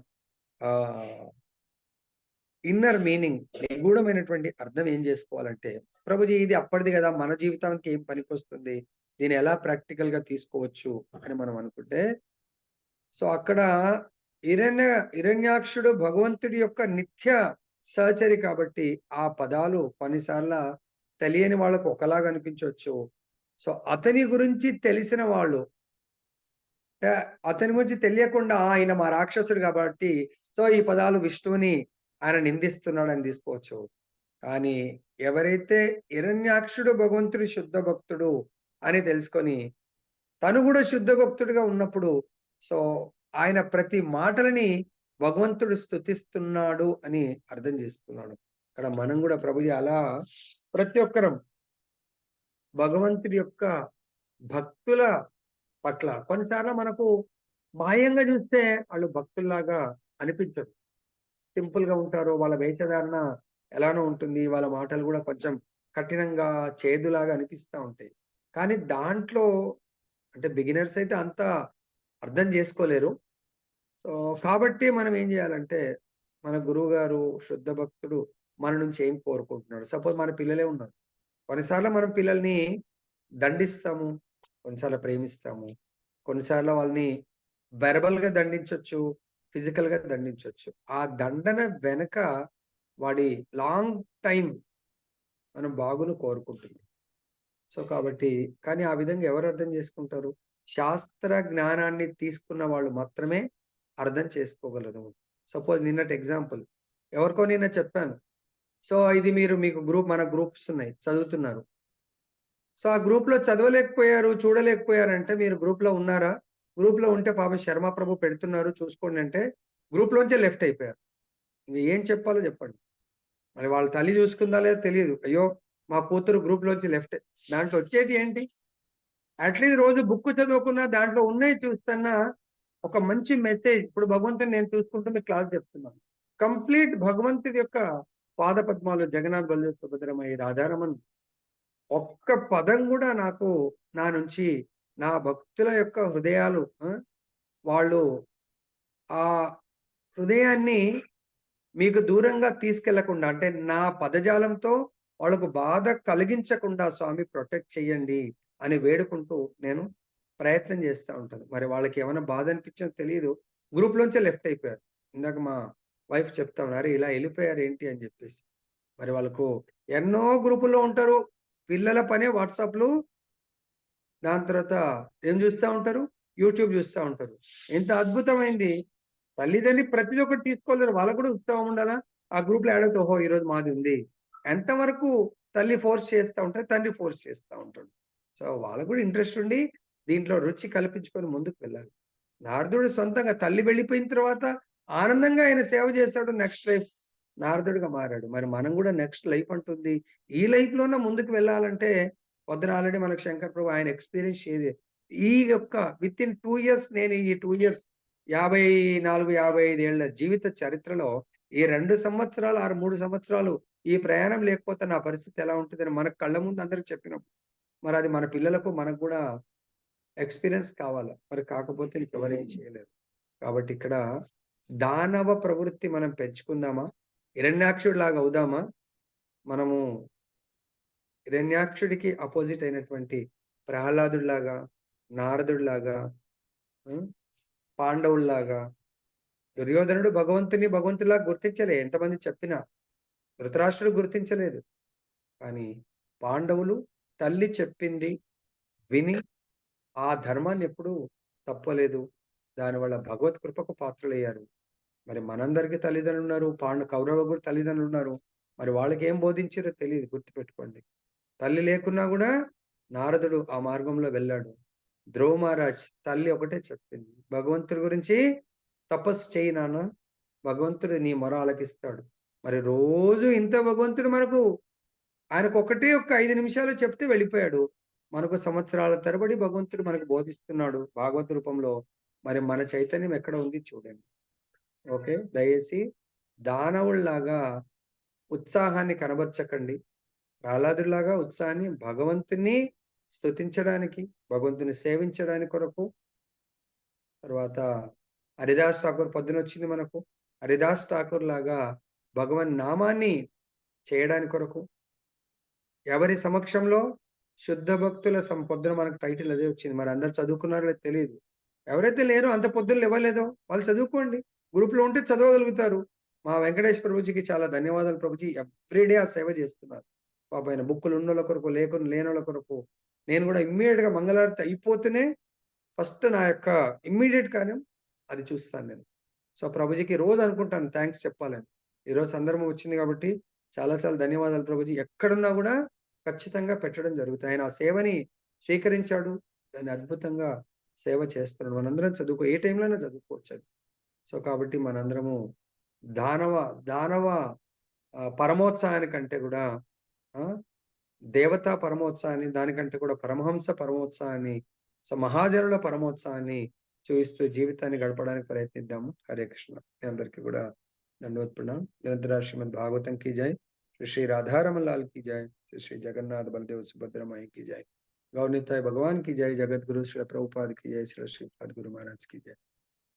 ఇన్నర్ మీనింగ్, నిగూఢమైనటువంటి అర్థం ఏం చేసుకోవాలంటే, ప్రభుజీ ఇది అప్పటిది కదా, మన జీవితానికి ఏం పనికొస్తుంది, దీన్ని ఎలా ప్రాక్టికల్ గా తీసుకోవచ్చు అని మనం అనుకుంటే, సో అక్కడ హిరణ్యాక్షుడు భగవంతుడి యొక్క నిత్య సహచరి కాబట్టి ఆ పదాలు కొన్నిసార్లు తెలియని వాళ్ళకు ఒకలాగా అనిపించవచ్చు. సో అతని గురించి తెలిసిన వాళ్ళు, అతని గురించి తెలియకుండా ఆయన మా రాక్షసుడు కాబట్టి సో ఈ పదాలు విష్ణువుని ఆయన నిందిస్తున్నాడని తీసుకోవచ్చు. కానీ ఎవరైతే హిరణ్యాక్షుడు భగవంతుడి శుద్ధ భక్తుడు అని తెలుసుకొని తను కూడా శుద్ధ భక్తుడిగా ఉన్నప్పుడు సో ఆయన ప్రతి మాటలని భగవంతుడు స్తుతిస్తున్నాడు అని అర్థం చేసుకున్నాడు. ఇక్కడ మనం కూడా ప్రభుజీ అలా ప్రతి ఒక్కరం భగవంతుడి యొక్క భక్తుల పట్ల కొన్నిసార్లు మనకు బాహ్యంగా చూస్తే వాళ్ళు భక్తుల్లాగా అనిపించరు, సింపుల్ గా ఉంటారు, వాళ్ళ వేషధారణ ఎలానో ఉంటుంది, వాళ్ళ మాటలు కూడా కొంచెం కఠినంగా చేదులాగా అనిపిస్తూ ఉంటాయి. కానీ దాంట్లో అంటే బిగినర్స్ అయితే అంత అర్థం చేసుకోలేరు. సో కాబట్టి మనం ఏం చేయాలంటే, మన గురువు గారు శుద్ధ భక్తుడు మన నుంచి ఏం కోరుకుంటున్నాడు. సపోజ్ మన పిల్లలే ఉన్నారు, కొన్నిసార్లు మనం పిల్లల్ని దండిస్తాము, కొన్నిసార్లు ప్రేమిస్తాము, కొన్నిసార్లు వాళ్ళని వెర్బల్ గా దండించవచ్చు, ఫిజికల్ గా దండించవచ్చు. ఆ దండన వెనక వాడి లాంగ్ టైం మనం బాగును కోరుకుంటున్నాం. సో కాబట్టి కానీ ఆ విధంగా ఎవరు అర్థం చేసుకుంటారు? శాస్త్ర జ్ఞానాన్ని తీసుకున్న వాళ్ళు మాత్రమే అర్థం చేసుకోగలరు. సపోజ్ నిన్నటి ఎగ్జాంపుల్ ఎవరికో నిన్న చెప్పాను. సో ఇది మీకు మన గ్రూప్స్ ఉన్నాయి, చదువుతున్నారు. సో ఆ గ్రూప్‌లో చదవలేకపోయారు, చూడలేకపోయారంటే మీరు గ్రూప్‌లో ఉన్నారా? గ్రూప్‌లో ఉంటే పాపం శర్మ ప్రభు పెడుతున్నారు చూసుకోండి అంటే గ్రూప్‌లోంచే లెఫ్ట్ అయిపోయారు. ఇంక ఏం చెప్పాలో చెప్పండి. మరి వాళ్ళ తల్లి చూసుకుందా లేదో తెలీదు. అయ్యో! మా కూతురు గ్రూప్‌లోంచి లెఫ్ట్. దాంట్లో వచ్చేటి ఏంటి? అట్‌లీస్ట్ రోజు బుక్ చదవకున్నా దాంట్లో ఉన్నయి చూస్తున్నా ఒక మంచి మెసేజ్ ఇప్పుడు భగవంతుడిని నేను చూసుకుంటూ మీకు క్లాస్ చెప్తున్నాను. కంప్లీట్ భగవంతుడి యొక్క పాద పద్మాలు జగన్నాథ్ బలదేవ్ సుభద్రమయ్య రాధారమణ్ ఒక్క పదం కూడా నాకు నా నుంచి నా భక్తుల యొక్క హృదయాలు వాళ్ళు ఆ హృదయాన్ని మీకు దూరంగా తీసుకెళ్లకుండా అంటే నా పదజాలంతో వాళ్ళకు బాధ కలిగించకుండా స్వామి ప్రొటెక్ట్ చేయండి అని వేడుకుంటూ నేను ప్రయత్నం చేస్తా ఉంటాను. మరి వాళ్ళకి ఏమైనా బాధ అనిపించిందో తెలియదు. గ్రూప్‌లోంచే లెఫ్ట్ అయిపోయారు. ఇందాక మా వైఫ్ చెప్తా ఉన్నారు. "అరే! ఇలా ఎళ్ళిపోయారు ఏంటి?" అని చెప్పేసి. మరి వాళ్ళకు ఎన్నో గ్రూపుల్లో ఉంటారు. పిల్లల పనే వాట్సాప్‌లు. దాని తర్వాత ఏం చూస్తా ఉంటారు? యూట్యూబ్ చూస్తా ఉంటారు. ఎంత అద్భుతమైంది. తల్లిదండ్రి ప్రతిది ఒకటి తీసుకోలేరు. వాళ్ళకి కూడా ఉత్సాహం ఉండాలా? ఆ గ్రూప్‌లో యాడ్ అవుతే ఓహో! ఈరోజు మాది ఉంది. ఎంతవరకు తల్లి ఫోర్స్ చేస్తా ఉంటది, తండ్రి ఫోర్స్ చేస్తా ఉంటాడు. సో, వాళ్ళకి కూడా ఇంట్రెస్ట్ ఉండి దీంట్లో రుచి కల్పించుకొని ముందుకు వెళ్ళాలి. నారదుడు సొంతంగా తల్లి వెళ్ళిపోయిన తర్వాత ఆనందంగా ఆయన సేవ చేశాడు. నెక్స్ట్ లైఫ్ నారదుడిగా మారాడు. మరి మనం కూడా నెక్స్ట్ లైఫ్ అంటుంది. ఈ లైఫ్‌లోనే ముందుకు వెళ్ళాలంటే పొద్దున ఆల్రెడీ మనకు శంకర్ ప్రభు ఆయన ఎక్స్‌పీరియన్స్ ఈ యొక్క వితిన్ 2 ఇయర్స్ నేను ఈ 2 ఇయర్స్ 54, 55 ఏళ్ల జీవిత చరిత్రలో ఈ 2 సంవత్సరాలు, 3 సంవత్సరాలు ఈ ప్రయాణం లేకపోతే నా పరిస్థితి ఎలా ఉంటదని మన కళ్ళ ముందు అందరికి చెప్పినప్పుడు, మరి అది మన పిల్లలకు మనకు కూడా ఎక్స్‌పీరియన్స్ కావాల. మరి కాకపోతే ఇంకెవరేం చేయలేరు. కాబట్టి ఇక్కడ దానవ ప్రవృత్తి మనం పెంచుకుందామా? హిరణ్యాక్షుడిలాగా అవుదామా? మనము హిరణ్యాక్షుడికి అపోజిట్ అయినటువంటి ప్రహ్లాదుడిలాగా, నారదుడిలాగా, హ్మ్, పాండవుల్లాగా దుర్యోధనుడు భగవంతుడిలా గుర్తించలే ఎంతమంది చెప్పినా. ధృతరాష్ట్రుడు గుర్తించలేదు. కానీ పాండవులు తల్లి చెప్పింది విని ఆ ధర్మాన్ని ఎప్పుడూ తప్పలేదు. దానివల్ల భగవత్ కృపకు పాత్రులయ్యారు. మరి మనందరికీ తల్లిదండ్రులున్నారు. కౌరవులకు కూడా తల్లిదండ్రులున్నారు. మరి వాళ్ళకేం బోధించారో తెలీదు గుర్తుపెట్టుకోండి. తల్లి లేకున్నా గూడా నారదుడు ఆ మార్గంలో వెళ్ళాడు. ధ్రువ మహారాజ్ తల్లి ఒకటే చెప్పింది. భగవంతుడి గురించి తపస్సు చెయ్యి నాన్న. భగవంతుడు నీ మొర ఆలకిస్తాడు. మరి రోజు ఇంత భగవంతుడు మనకు ఆయనకు ఒకటే ఒక్క 5 నిమిషాలు చెప్తే వెళ్ళిపోయాడు. మనకు సంవత్సరాల తరబడి భగవంతుడు మనకు బోధిస్తున్నాడు భాగవత రూపంలో. మరి మన చైతన్యం ఎక్కడ ఉంది చూడండి. ఓకే. దయచేసి దానవుల్లాగా ఉత్సాహాన్ని కనబరచకండి. ప్రహ్లాదుడిలాగా ఉత్సాహాన్ని భగవంతుని స్తుతించడానికి, భగవంతుని సేవించడానికి కొరకు. తర్వాత హరిదాస్ ఠాకూర్ పొద్దునొచ్చింది మనకు. హరిదాస్ ఠాకూర్ లాగా భగవన్ నామాన్ని చేయడానికి కొరకు. ఎవరి సమక్షంలో? శుద్ధ భక్తుల పొద్దున మనకు టైటిల్ అదే వచ్చింది. మరి అందరూ చదువుకున్నారో లేదో తెలీదు. ఎవరైతే లేరో అంత పొద్దున లేవలేదో వాళ్ళు చదువుకోండి. గ్రూప్‌లో ఉంటే చదవగలుగుతారు. మా వెంకటేష్ ప్రభుజీకి చాలా ధన్యవాదాలు ప్రభుజీ. ఎవ్రీడే ఆ సేవ చేస్తున్నారు. పాపం ఆయన బుక్కులు ఉన్నోళ్ళ కొరకు, లేనోళ్ళ కొరకు. నేను కూడా ఇమ్మీడియేట్‌గా మంగళారతి అయిపోతేనే ఫస్ట్ నా యొక్క ఇమ్మీడియేట్ కార్యం అది చూస్తాను నేను. సో, ప్రభుజీకి రోజు అనుకుంటాను థాంక్స్ చెప్పాలని. ఈరోజు సందర్భం వచ్చింది కాబట్టి చాలా చాలా ధన్యవాదాలు ప్రభుజీ. ఎక్కడున్నా గూడా ఖచ్చితంగా పెట్టడం జరుగుతుంది. ఆయన ఆ సేవని స్వీకరించాడు. దాన్ని అద్భుతంగా సేవ చేస్తున్నాడు. మనందరం ఏ టైంలో అయినా చదువుకోవచ్చది. సో, కాబట్టి మనందరము దానవ దానవ పరమోత్సాహానికంటే గూడా ఆ! దేవతా పరమోత్సాహాన్ని, దానికంటే కూడా పరమహంస పరమోత్సాహాన్ని, సో, మహాజనుల పరమోత్సాహాన్ని చూయిస్తూ జీవితాన్ని గడపడానికి ప్రయత్నిద్దాము. హరే కృష్ణ. మీ అందరికీ కూడా దండవత్ ప్రణామ్. నిరంతర శ్రీమద్ భాగవతం की जय. श्री श्री राधा रमन लाल की जय. श्री श्री जगन्नाथ बलदेव सुभद्रा माई की जय. गौर निताई भगवान की जय. जगत गुरु श्री प्रभुपाद की जय. श्री श्री सद्गुरु महाराज की जय.